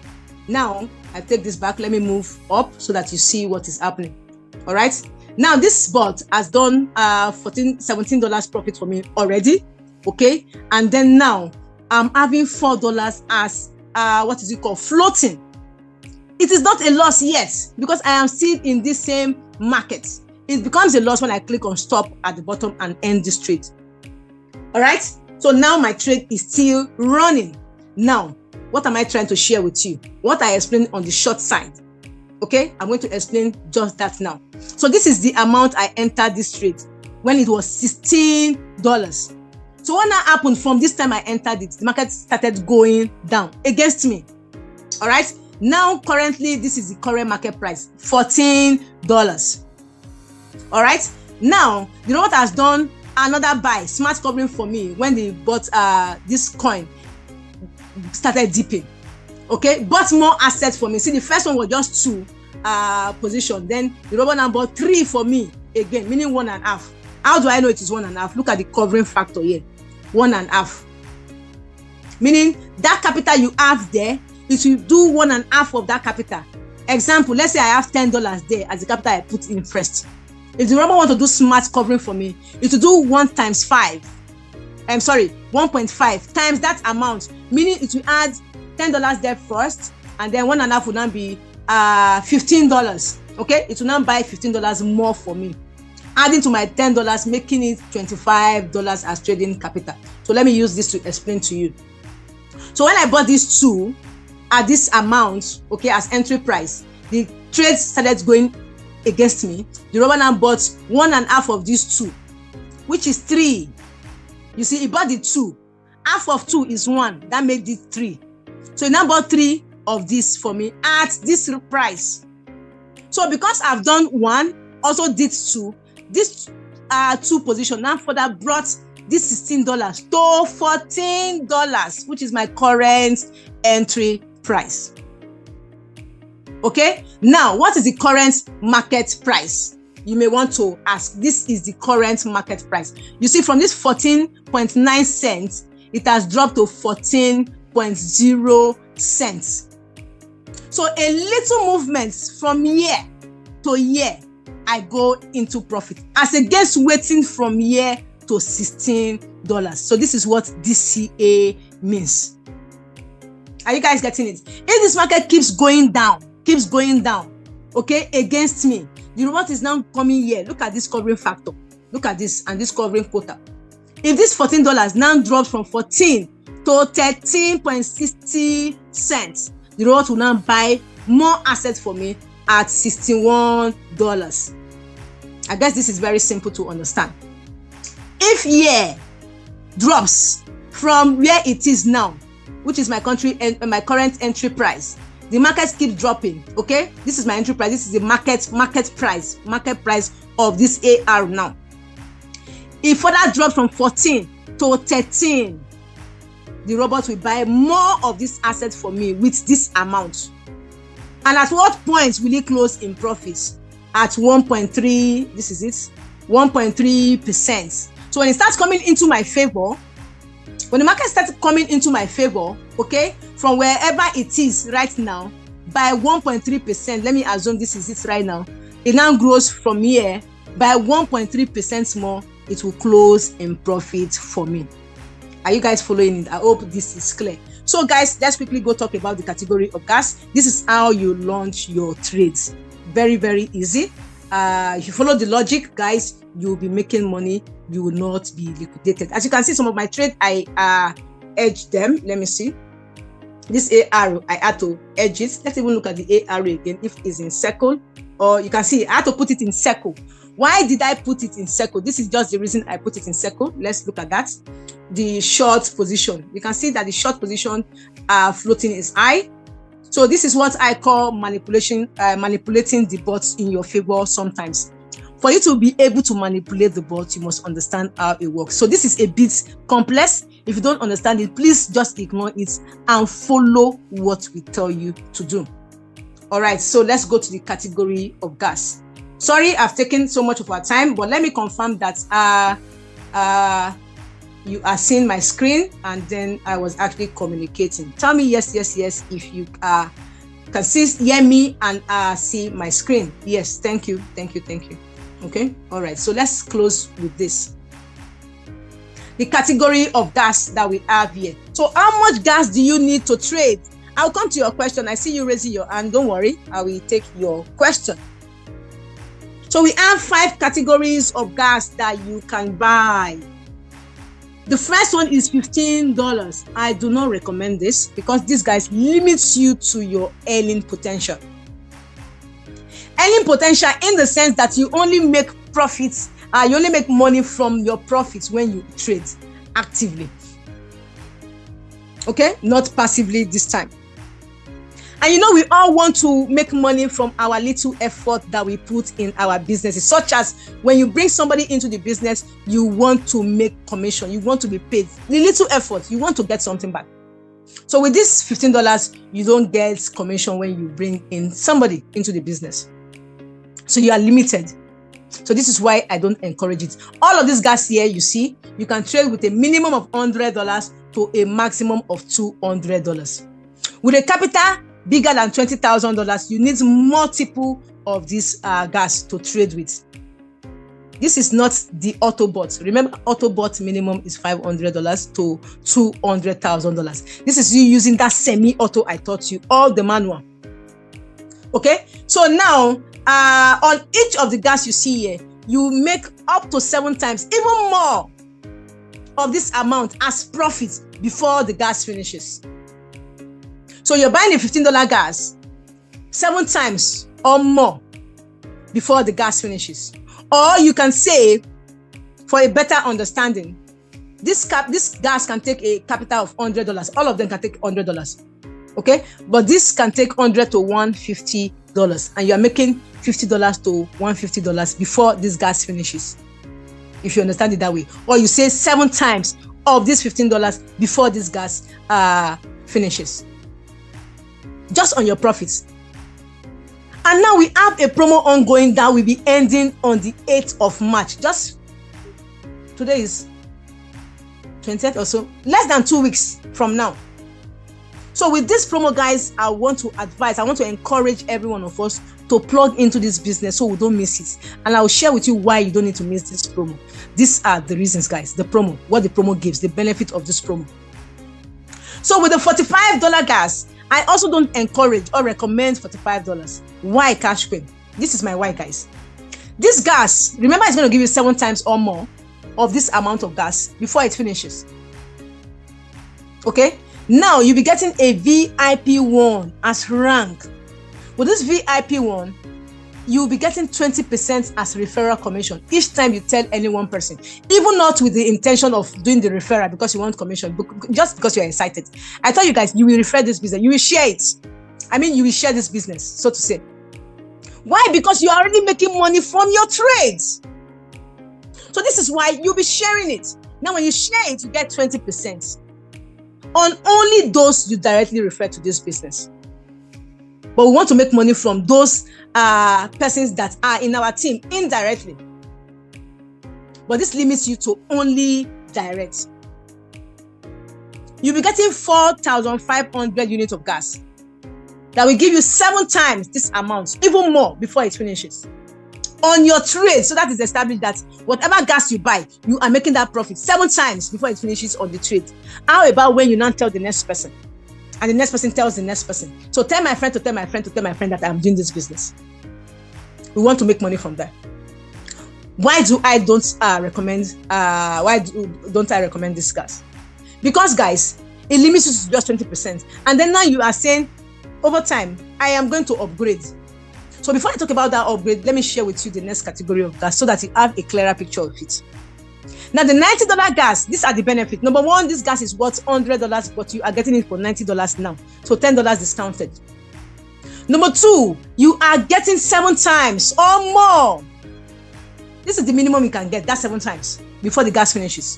Now I take this back. Let me move up so that you see what is happening. All right. Now this bot has done $17 profit for me already. Okay, and then now I'm having $4 as what is it called, floating. It is not a loss yet because I am still in this same market. It becomes a loss when I click on stop at the bottom and end this trade. All right, so now my trade is still running. Now what am I trying to share with you? What I explained on the short side. Okay, I'm going to explain just that now. So this is the amount I entered this trade when it was $16. So what now happened from this time I entered it? The market started going down against me. All right. Now, currently, this is the current market price, $14. All right. Now, the robot has done another buy, smart covering for me when they bought this coin started dipping. Okay, bought more assets for me. See, the first one was just 2 position. Then the robot now bought 3 for me again, meaning 1.5. How do I know it is 1.5? Look at the covering factor here, 1.5. Meaning that capital you have there, it will do 1.5 of that capital. Example, let's say I have $10 there as the capital I put in first. If the robot want to do smart covering for me, it will do 1 times 5. I'm sorry, 1.5 times that amount, meaning it will add $10 there first, and then 1.5 will now be $15. Okay, it will now buy $15 more for me, adding to my $10, making it $25 as trading capital. So let me use this to explain to you. So when I bought these 2 at this amount, okay, as entry price, the trade started going against me. The robot now bought 1.5 of these 2, which is 3. You see, he bought the 2. Half of 2 is 1. That made it 3. So he now bought 3 of this for me at this price. So because I've done 1, also did 2, this 2 position now further brought this $16 to $14, which is my current entry price. Okay, now what is the current market price? You may want to ask. This is the current market price. You see, from this 14.9 cents, it has dropped to 14.0 cents. So a little movement from year to year, I go into profit, as against waiting from year to $16. So this is what DCA means. Are you guys getting it? If this market keeps going down, okay, against me, the robot is now coming here. Look at this covering factor. Look at this and this covering quota. If this $14 now drops from 14 to 13.60 cents, the robot will now buy more assets for me at $61. I guess this is very simple to understand. If year drops from where it is now, which is my current entry price, the market keeps dropping. Okay, this is my entry price. This is the market price of this AR now. If further drops from 14 to 13, the robot will buy more of this asset for me with this amount. And at what point will it close in profits? At 1.3. This is it, 1.3%. So when it starts coming into my favor, when the market starts coming into my favor, okay, from wherever it is right now, by 1.3%, let me assume this is it right now, it now grows from here by 1.3% more, it will close in profit for me. Are you guys following it? I hope this is clear. So guys, let's quickly go talk about the category of gas. This is how you launch your trades. Very, very easy. If you follow the logic, guys, you'll be making money. You will not be liquidated. As you can see, some of my trade, I edged them. Let me see. This AR, I had to edge it. Let's even look at the AR again, if it's in circle. Or you can see, I had to put it in circle. Why did I put it in circle? This is just the reason I put it in circle. Let's look at that. The short position. You can see that the short position floating is high. So this is what I call manipulating the bots in your favor sometimes. For you to be able to manipulate the bot, you must understand how it works. So this is a bit complex. If you don't understand it, please just ignore it and follow what we tell you to do. All right, so let's go to the category of gas. Sorry, I've taken so much of our time, but let me confirm that you are seeing my screen and then I was actually communicating. Tell me yes if you can hear me and see my screen. Yes, thank you. Okay, all right, so let's close with this. The category of gas that we have here. So how much gas do you need to trade? I'll come to your question. I see you raising your hand. Don't worry, I will take your question. So we have 5 categories of gas that you can buy. The first one is $15. I do not recommend this because this guys limits you to your earning potential. Earning potential in the sense that you only make profits, you only make money from your profits when you trade actively. Okay, not passively this time. And you know, we all want to make money from our little effort that we put in our businesses, such as when you bring somebody into the business, you want to make commission, you want to be paid. The little effort, you want to get something back. So with this $15, you don't get commission when you bring in somebody into the business. So you are limited. So this is why I don't encourage it. All of these guys here, you see, you can trade with a minimum of $100 to a maximum of $200. With a capital bigger than $20,000, you need multiple of these gas to trade with. This is not the Autobot. Remember, Autobot minimum is $500 to $200,000. This is you using that semi-auto I taught you, all the manual. Okay, so now on each of the gas you see here, you make up to 7 times, even more of this amount as profit before the gas finishes. So you're buying a $15 gas 7 times or more before the gas finishes. Or you can say, for a better understanding, this gas can take a capital of $100. All of them can take $100. Okay, but this can take $100 to $150, and you are making $50 to $150 before this gas finishes, if you understand it that way. Or you say 7 times of this $15 before this gas finishes, just on your profits. And now we have a promo ongoing that will be ending on the 8th of March. Just today is 20th or so, less than 2 weeks from now. So with this promo, guys, I want to encourage every one of us to plug into this business so we don't miss it. And I will share with you why you don't need to miss this promo. These are the reasons, guys. The promo, what the promo gives, the benefit of this promo. So with the $45 gas, I also don't encourage or recommend $45. Why cash queen? This is my why, guys. This gas, remember, it's going to give you 7 times or more of this amount of gas before it finishes. Okay? Now you'll be getting a VIP 1 as rank. With this VIP 1, you'll be getting 20% as referral commission each time you tell any one person, even not with the intention of doing the referral because you want commission, just because you're excited. I tell you guys, you will refer this business, you will share it. I mean, you will share this business, so to say. Why? Because you are already making money from your trades. So this is why you'll be sharing it. Now, when you share it, you get 20% on only those you directly refer to this business. But we want to make money from those persons that are in our team indirectly. But this limits you to only direct. You'll be getting 4,500 units of gas that will give you 7 times this amount, even more, before it finishes on your trade. So that is established that whatever gas you buy, you are making that profit 7 times before it finishes on the trade. How about when you now tell the next person, and the next person tells the next person? So tell my friend to tell my friend to tell my friend that I'm doing this business. We want to make money from that. Why do I don't recommend this gas? Because, guys, it limits you to just 20%. And then now you are saying, over time, I am going to upgrade. So before I talk about that upgrade, let me share with you the next category of gas so that you have a clearer picture of it. Now, the $90 gas, these are the benefits. Number one, this gas is worth $100, but you are getting it for $90 now. So $10 discounted. Number two, you are getting 7 times or more. This is the minimum you can get, that's 7 times before the gas finishes.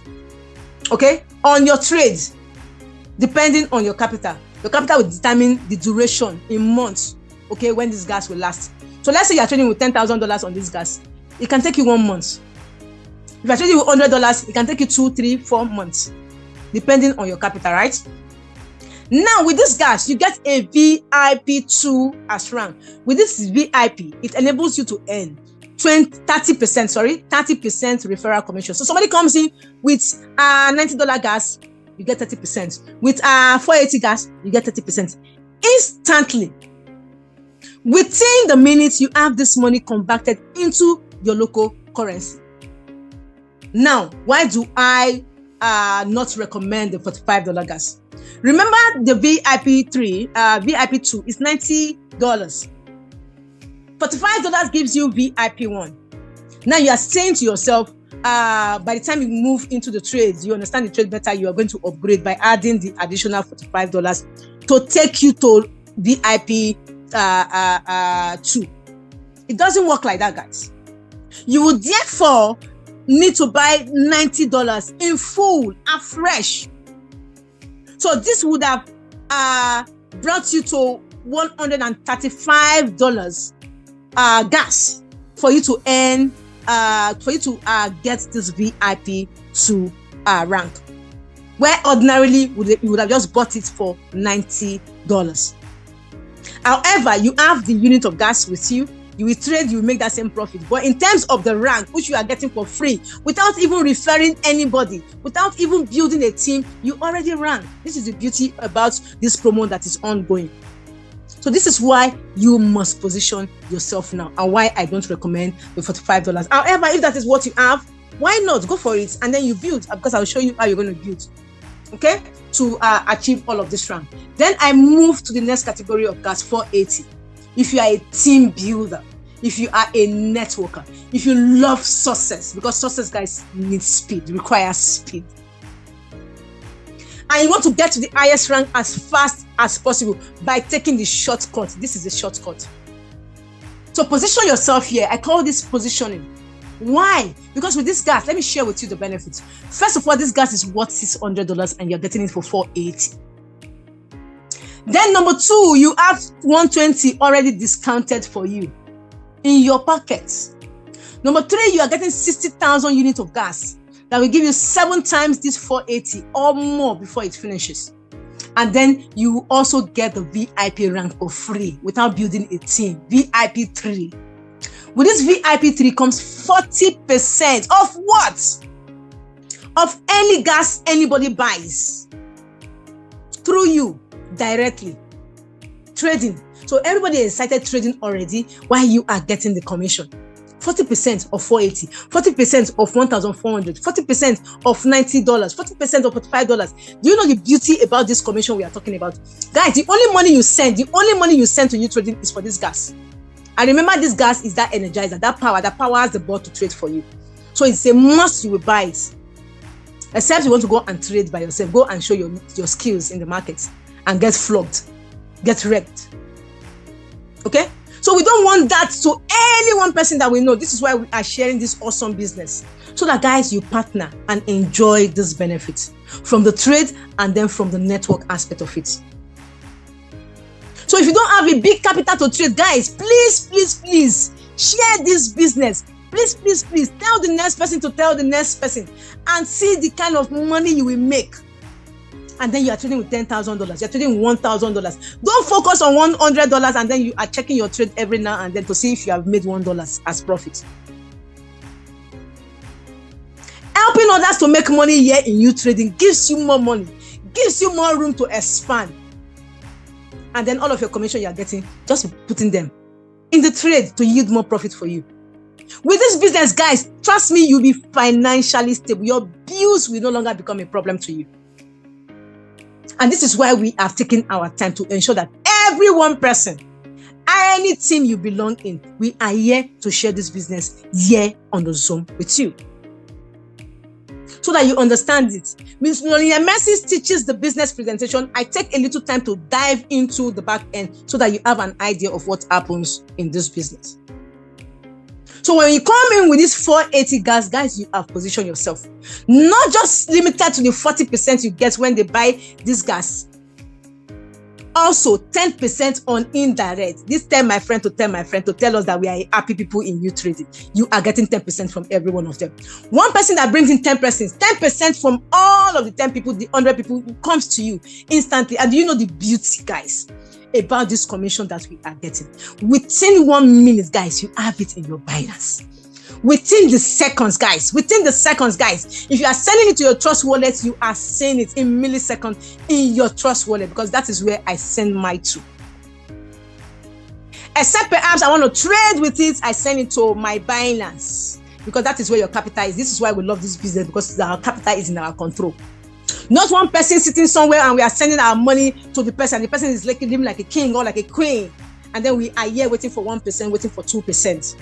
Okay? On your trade, depending on your capital. Your capital will determine the duration in months, okay, when this gas will last. So let's say you're trading with $10,000 on this gas. It can take you 1 month. If you're trading with $100, it can take you 2, 3, 4 months, depending on your capital, right? Now, with this gas, you get a VIP 2 as rank. With this VIP, it enables you to earn 30% referral commission. So somebody comes in with $90 gas, you get 30%. With $480 gas, you get 30%. Instantly. Within the minutes, you have this money converted into your local currency. Now, why do I not recommend the $45 gas? Remember, the VIP 2 is $90. $45 gives you VIP 1. Now you are saying to yourself, by the time you move into the trades, you understand the trade better, you are going to upgrade by adding the additional $45 to take you to VIP 2. It doesn't work like that, guys. You would therefore need to buy $90 in full, afresh. So this would have brought you to $135 gas for you to earn, for you to get this VIP 2 rank, where ordinarily you would have just bought it for $90. However, you have the unit of gas with you. You will trade, you will make that same profit. But in terms of the rank, which you are getting for free, without even referring anybody, without even building a team, you already rank. This is the beauty about this promo that is ongoing. So this is why you must position yourself now, and why I don't recommend the $45. However, if that is what you have, why not go for it, and then you build, because I'll show you how you're going to build, okay, to achieve all of this rank. Then I move to the next category of gas, 480. If you are a team builder, if you are a networker, if you love success, because success, guys, needs speed, requires speed, and you want to get to the highest rank as fast as possible by taking the shortcut. This is the shortcut. So position yourself here. I call this positioning. Why? Because with this gas, let me share with you the benefits. First of all, this gas is worth $600 and you're getting it for $480. Then number 2, you have 120 already discounted for you in your pockets. Number 3, you are getting 60,000 units of gas that will give you 7 times this 480 or more before it finishes. And then you also get the VIP rank for free without building a team. VIP 3. With this VIP 3 comes 40% of what? Of any gas anybody buys through you directly. Trading. So everybody is started trading already while you are getting the commission. 40% of 480, 40% of 1,400, 40% of $90, 40% of $45. Do you know the beauty about this commission we are talking about? Guys, the only money you send to UTrading is for this gas. And remember, this gas is that energizer, that power that powers the bot to trade for you. So it's a must you will buy it. Except you want to go and trade by yourself, go and show your skills in the market and get flogged, get wrecked. Okay? So we don't want that to any one person that we know. This is why we are sharing this awesome business. So that, guys, you partner and enjoy this benefit from the trade and then from the network aspect of it. So if you don't have a big capital to trade, guys, please share this business. Please tell the next person to tell the next person and see the kind of money you will make. And then you are trading with $10,000. You're trading $1,000. Don't focus on $100 and then you are checking your trade every now and then to see if you have made $1 as profit. Helping others to make money here in UTrading gives you more money, gives you more room to expand. And then all of your commission you are getting, just putting them in the trade to yield more profit for you. With this business, guys, trust me, you'll be financially stable. Your bills will no longer become a problem to you. And this is why we have taken our time to ensure that every one person, any team you belong in, we are here to share this business here on the Zoom with you. So that you understand it. Ms. Lonia Mercy teaches the business presentation. I take a little time to dive into the back end so that you have an idea of what happens in this business. So when you come in with this 480 gas, guys, you have positioned yourself. Not just limited to the 40% you get when they buy this gas. Also 10% on indirect. This tell my friend to tell us that we are happy people in UTrading. You are getting 10% from every one of them. One person that brings in 10% from all of the 10 people, the 100 people, comes to you instantly. And do you know the beauty, guys, about this commission that we are getting? Within 1 minute, guys, you have it in your Binance. Within the seconds, guys, if you are sending it to your trust wallet, you are seeing it in milliseconds in your trust wallet, because that is where I send my to. Except perhaps I want to trade with it, I send it to my Binance, because that is where your capital is. This is why we love this business, because our capital is in our control. Not one person sitting somewhere and we are sending our money to the person. The person is living like a king or like a queen. And then we are here waiting for 1%, waiting for 2%.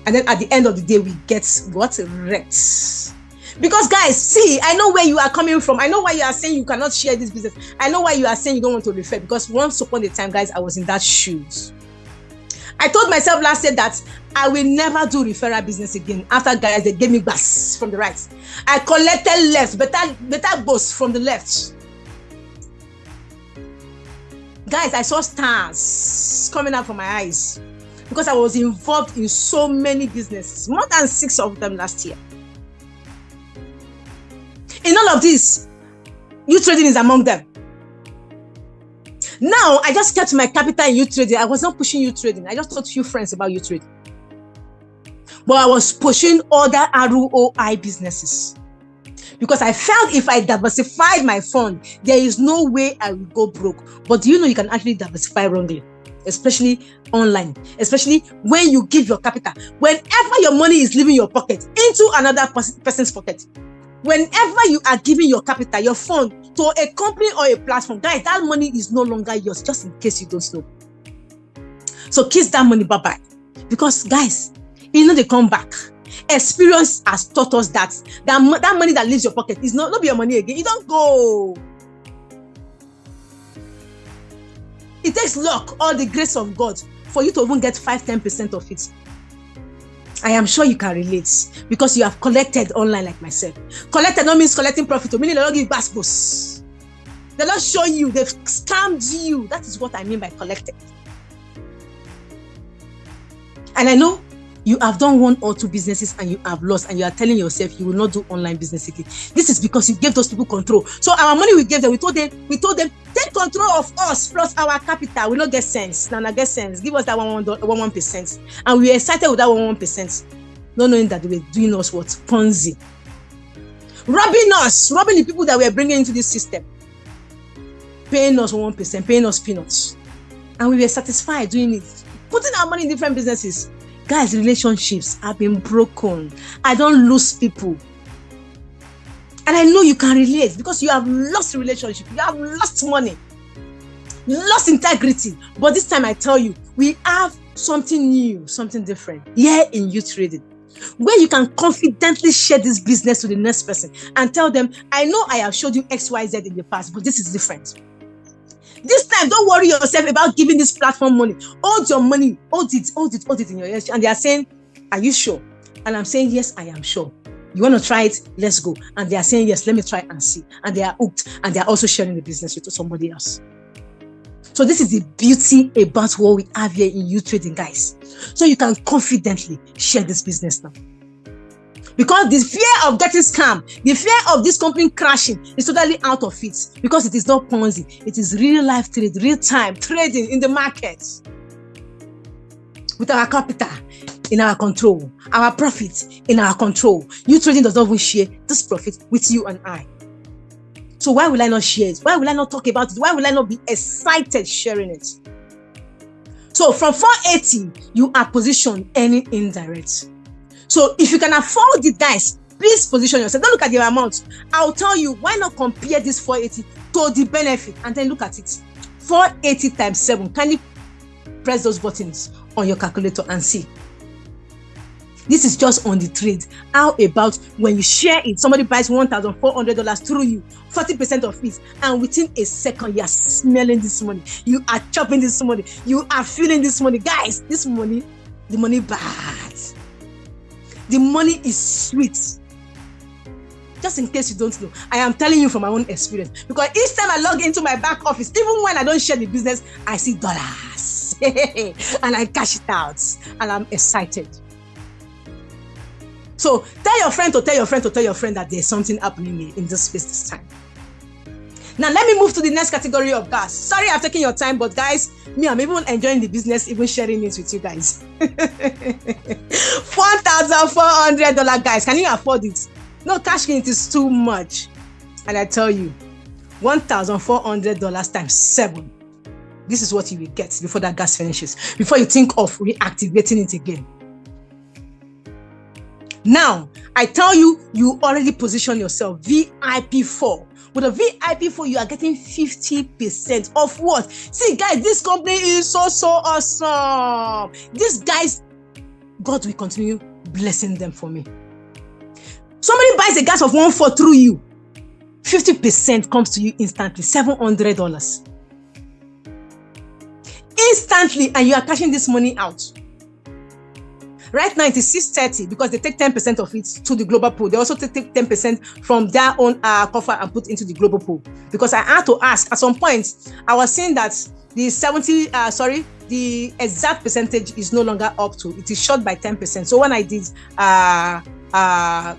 And then at the end of the day, we get what? Wrecked. Because guys, see, I know where you are coming from. I know why you are saying you cannot share this business. I know why you are saying you don't want to refer, because once upon a time, guys, I was in that shoes. I told myself last year that I will never do referral business again. After, guys, they gave me bass from the right. I collected left, better boss from the left. Guys, I saw stars coming out from my eyes because I was involved in so many businesses, more than 6 of them last year. In all of this, UTrading is among them. Now, I just kept my capital in UTrading. I was not pushing UTrading. I just told a few friends about UTrading. But I was pushing other ROI businesses. Because I felt if I diversified my fund, there is no way I will go broke. But do you know you can actually diversify wrongly? Especially online. Especially when you give your capital. Whenever your money is leaving your pocket into another person's pocket. Whenever you are giving your capital, your fund, to a company or a platform, guys, that money is no longer yours, just in case you don't know. So kiss that money bye-bye. Because, guys, you know they come back. Experience has taught us that money that leaves your pocket is not be your money again. You don't go. It takes luck or the grace of God for you to even get 5-10% of it. I am sure you can relate because you have collected online like myself. Collected no means collecting profit, meaning they don't give bass boost. They don't show you, they've scammed you. That is what I mean by collected. And I know you have done 1 or 2 businesses and you have lost, and you are telling yourself you will not do online business again. This is because you gave those people control. So our money we gave them, we told them, take control of us plus our capital. We don't get sense. Now get sense. Give us that 1%. And we were excited with that 1%. Not knowing that they were doing us what? Ponzi. Robbing the people that we are bringing into this system. Paying us 1%, paying us peanuts. And we were satisfied doing it. Putting our money in different businesses. Guys, relationships have been broken. I don't lose people. And I know you can relate because you have lost relationship. You have lost money. Lost integrity. But this time I tell you, we have something new, something different here in UTrading, where you can confidently share this business to the next person and tell them, I know I have showed you XYZ in the past, but this is different. This time, don't worry yourself about giving this platform money. Hold your money. Hold it in your ears. And they are saying, are you sure? And I'm saying, yes, I am sure. You want to try it? Let's go. And they are saying, yes, let me try and see. And they are hooked. And they are also sharing the business with somebody else. So this is the beauty about what we have here in UTrading, guys. So you can confidently share this business now. Because the fear of getting scammed, the fear of this company crashing is totally out of it. Because it is not Ponzi. It is real life trade, real time trading in the market. With our capital in our control, our profit in our control. UTrading does not even share this profit with you and I. So why will I not share it? Why will I not talk about it? Why will I not be excited sharing it? So from 480, you are positioned any indirect. So if you can afford it, guys, please position yourself. Don't look at the amount. I'll tell you, why not compare this 480 to the benefit and then look at it. 480 times 7. Can you press those buttons on your calculator and see? This is just on the trade. How about when you share it, somebody buys $1,400 through you, 40% of it, and within a second, you are smelling this money. You are chopping this money. You are feeling this money. Guys, this money, the money bad. The money is sweet. Just in case you don't know, I am telling you from my own experience. Because each time I log into my back office, even when I don't share the business, I see dollars. And I cash it out. And I'm excited. So tell your friend to tell your friend to tell your friend that there's something happening in this space this time. Now let me move to the next category of gas. Sorry I've taken your time, but guys, I'm even enjoying the business, even sharing it with you guys. $1,400, guys. Can you afford it? No, cash in it is too much. And I tell you, $1,400 times 7. This is what you will get before that gas finishes, before you think of reactivating it again. Now, I tell you, you already position yourself VIP4. With a VIP4, you are getting 50% of what? See, guys, this company is so awesome. These guys, God will continue blessing them for me. Somebody buys a gas of 1.4 through you. 50% comes to you instantly, $700. Instantly, and you are cashing this money out. Right now, it is 630 because they take 10% of it to the global pool. They also take 10% from their own coffer and put into the global pool. Because I had to ask, at some point, I was saying that the exact percentage is no longer up to. It is short by 10%. So when I did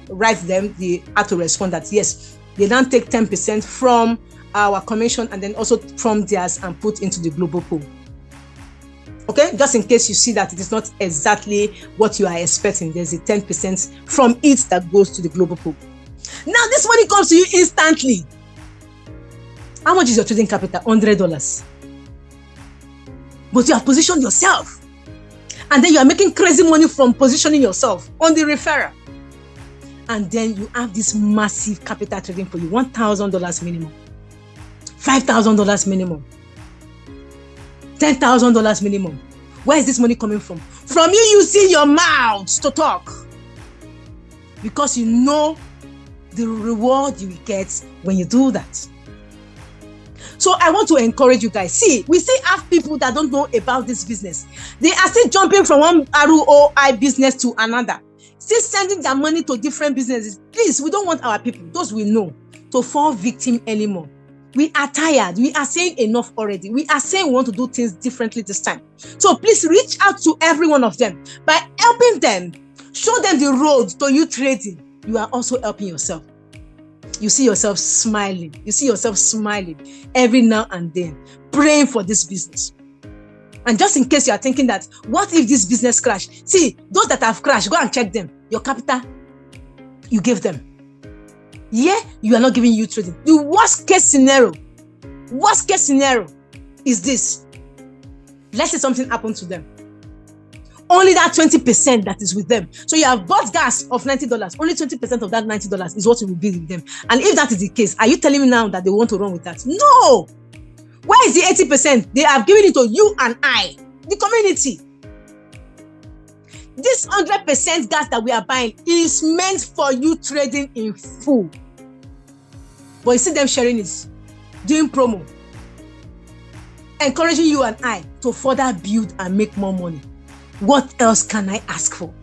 write them, they had to respond that yes, they now take 10% from our commission and then also from theirs and put into the global pool. Okay, just in case you see that it is not exactly what you are expecting, there's a 10% from it that goes to the global pool. Now, this money comes to you instantly. How much is your trading capital? $100. But you have positioned yourself. And then you are making crazy money from positioning yourself on the referral. And then you have this massive capital trading for you. $1,000 minimum. $5,000 minimum. $10,000 minimum. Where is this money coming from? From you using your mouth to talk. Because you know the reward you will get when you do that. So I want to encourage you guys. See, we still have people that don't know about this business. They are still jumping from one ROI business to another. Still sending their money to different businesses. Please, we don't want our people, those we know, to fall victim anymore. We are tired. We are saying enough already. We are saying we want to do things differently this time. So please reach out to every one of them. By helping them, show them the road to you trading. You are also helping yourself. You see yourself smiling. You see yourself smiling every now and then, praying for this business. And just in case you are thinking that, what if this business crash? See, those that have crashed, go and check them. Your capital, you gave them. Yeah, you are not giving you trading. The worst case scenario is this. Let's say something happened to them. Only that 20% that is with them. So you have bought gas of $90. Only 20% of that $90 is what will be with them. And if that is the case, are you telling me now that they want to run with that? No. Where is the 80%? They have given it to you and I, the community. This 100% gas that we are buying is meant for you trading in full. But you see them sharing it, doing promo, encouraging you and I to further build and make more money. What else can I ask for?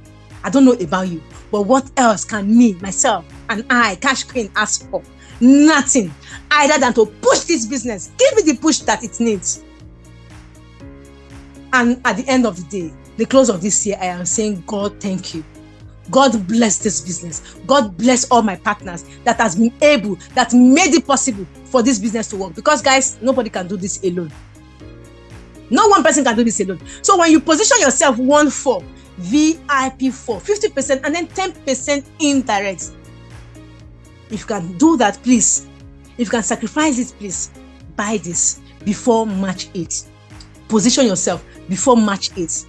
I don't know about you, but what else can me, myself, and I, Cash Queen, ask for? Nothing, other than to push this business. Give me the push that it needs. And at the end of the day, the close of this year, I am saying, God, thank you. God bless this business. God bless all my partners that has been able, that made it possible for this business to work. Because guys, nobody can do this alone. No one person can do this alone. So when you position yourself 1-4, VIP 4, 50% and then 10% indirect. If you can do that, please. If you can sacrifice it, please buy this before March 8th. Position yourself before March 8th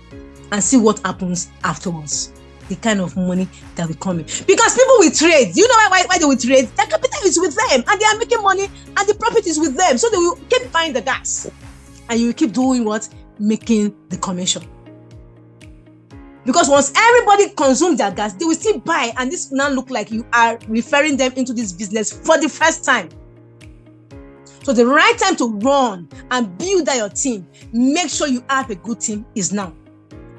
and see what happens afterwards. The kind of money that will come in. Because people will trade. Do you know why they will trade? Their capital is with them and they are making money and the profit is with them. So they will keep buying the gas. And you will keep doing what? Making the commission. Because once everybody consumes their gas, they will still buy, and this will now look like you are referring them into this business for the first time. So the right time to run and build your team, make sure you have a good team, is now.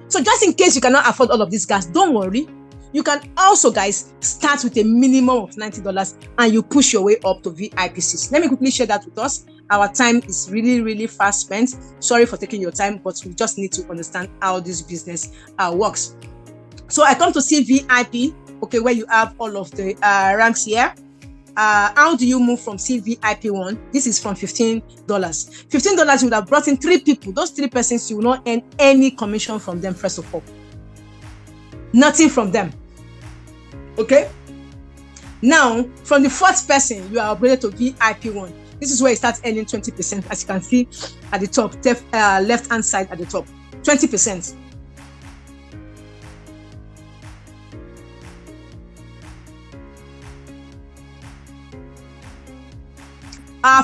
So just in case you cannot afford all of this gas, don't worry. You can also, guys, start with a minimum of $90 and you push your way up to VIP6. Let me quickly share that with us. Our time is really, really fast spent. Sorry for taking your time, but we just need to understand how this business works. So I come to see VIP, okay, where you have all of the ranks here. How do you move from CVIP1? This is from $15. $15 you would have brought in 3 people. Those 3 persons, you will not earn any commission from them, first of all. Nothing from them. Okay? Now, from the 4th person, you are upgraded to VIP1. This is where you start earning 20%, as you can see at the top, left-hand side at the top. 20%.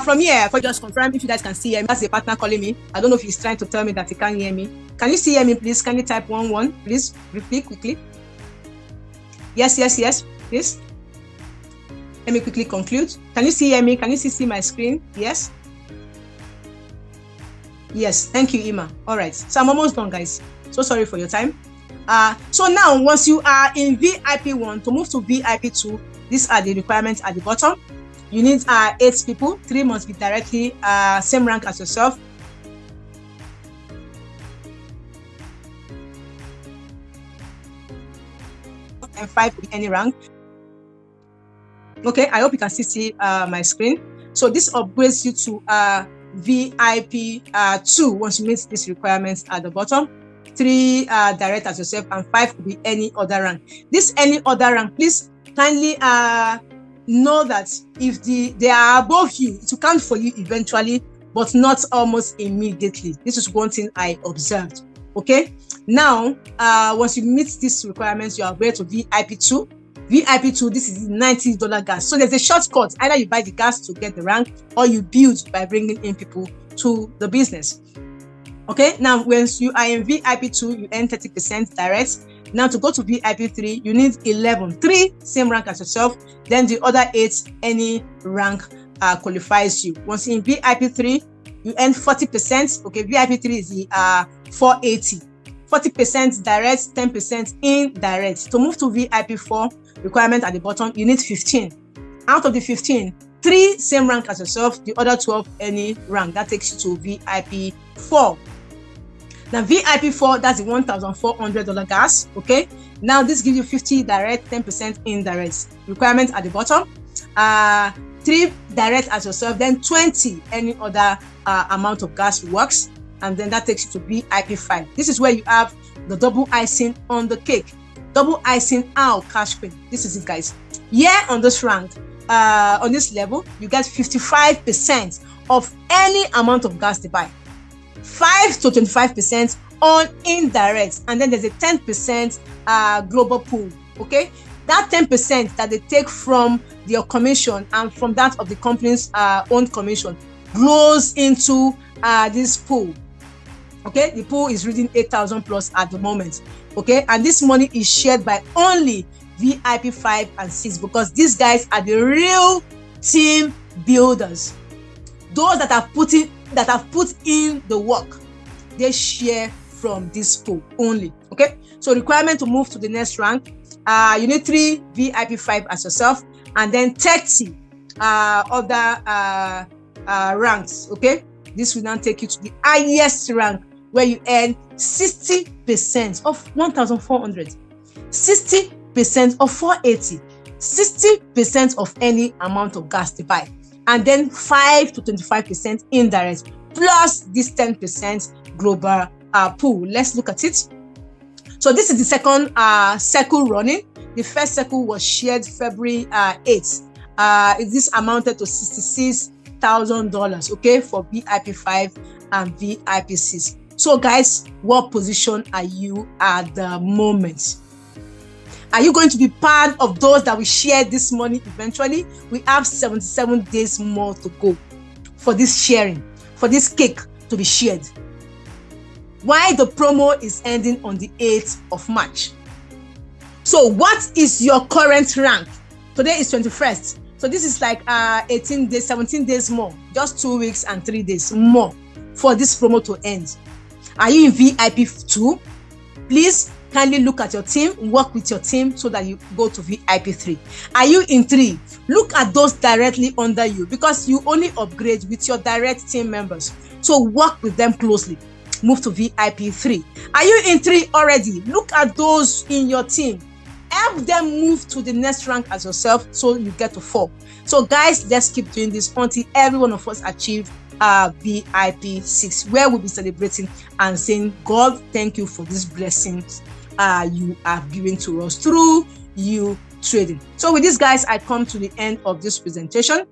From here, for just confirm if you guys can see him. That's a partner calling me. I don't know if he's trying to tell me that he can't hear me. Can you hear me, please? Can you type 11, please? Repeat quickly. Yes, please. Let me quickly conclude. Can you see me? Can you see my screen? Yes. Yes, thank you, Ima. All right, so I'm almost done, guys. So sorry for your time. So now, once you are in VIP 1, to move to VIP 2, these are the requirements at the bottom. You need 8 people. 3 must be directly same rank as yourself. And 5 with any rank. Okay, I hope you can still see my screen. So this upgrades you to VIP 2 once you meet these requirements at the bottom. 3 direct as yourself, and 5 could be any other rank. This any other rank, please kindly know that if they are above you, it will count for you eventually, but not almost immediately. This is one thing I observed. Okay, now once you meet these requirements, you are upgraded to VIP 2. VIP 2, this is $90 gas. So there's a shortcut. Either you buy the gas to get the rank, or you build by bringing in people to the business. Okay, now once you are in VIP 2, you earn 30% direct. Now to go to VIP 3, you need 11. 3 same rank as yourself, then the other 8 any rank qualifies you. Once in VIP 3, you earn 40%. Okay, VIP 3 is the 480. 40% direct, 10% indirect. To move to VIP 4, requirement at the bottom, you need 15. Out of the 15, 3 same rank as yourself, the other 12 any rank. That takes you to VIP 4. Now VIP 4, that's the $1,400 gas. Okay, now this gives you 50 direct, 10% indirect. Requirement at the bottom, 3 direct as yourself, then 20 any other amount of gas works, and then that takes you to VIP 5. This is where you have the double icing on the cake. Double icing out cash queen. This is it, guys. Yeah, on this rank, on this level, you get 55% of any amount of gas they buy. 5 to 25% on indirect, and then there's a 10% global pool. Okay, that 10% that they take from your commission and from that of the company's own commission goes into this pool. Okay, the pool is reading 8,000 plus at the moment. Okay, and this money is shared by only VIP 5 and 6, because these guys are the real team builders. Those that have put in the work, they share from this pool only. Okay, so requirement to move to the next rank, you need 3 VIP 5 as yourself, and then 30 other ranks. Okay, this will now take you to the highest rank, where you earn 60% of 1,400, 60% of 480, 60% of any amount of gas to buy, and then 5 to 25% indirect, plus this 10% global pool. Let's look at it. So this is the second circle running. The first circle was shared February 8th. This amounted to $66,000, okay, for VIP 5 and VIP 6. So guys, what position are you at the moment? Are you going to be part of those that will share this money eventually? We have 77 days more to go for this sharing, for this cake to be shared. Why the promo is ending on the 8th of March. So what is your current rank? Today is 21st. So this is like 18 days, 17 days more, just 2 weeks and 3 days more for this promo to end. Are you in VIP 2? Please kindly look at your team, work with your team so that you go to VIP 3. Are you in 3? Look at those directly under you, because you only upgrade with your direct team members. So work with them closely. Move to VIP 3. Are you in 3 already? Look at those in your team. Help them move to the next rank as yourself so you get to 4. So guys, let's keep doing this until every one of us achieve VIP 6, where we'll be celebrating and saying, God, thank you for these blessings you have given to us through UTrading. So with this, guys, I come to the end of this presentation.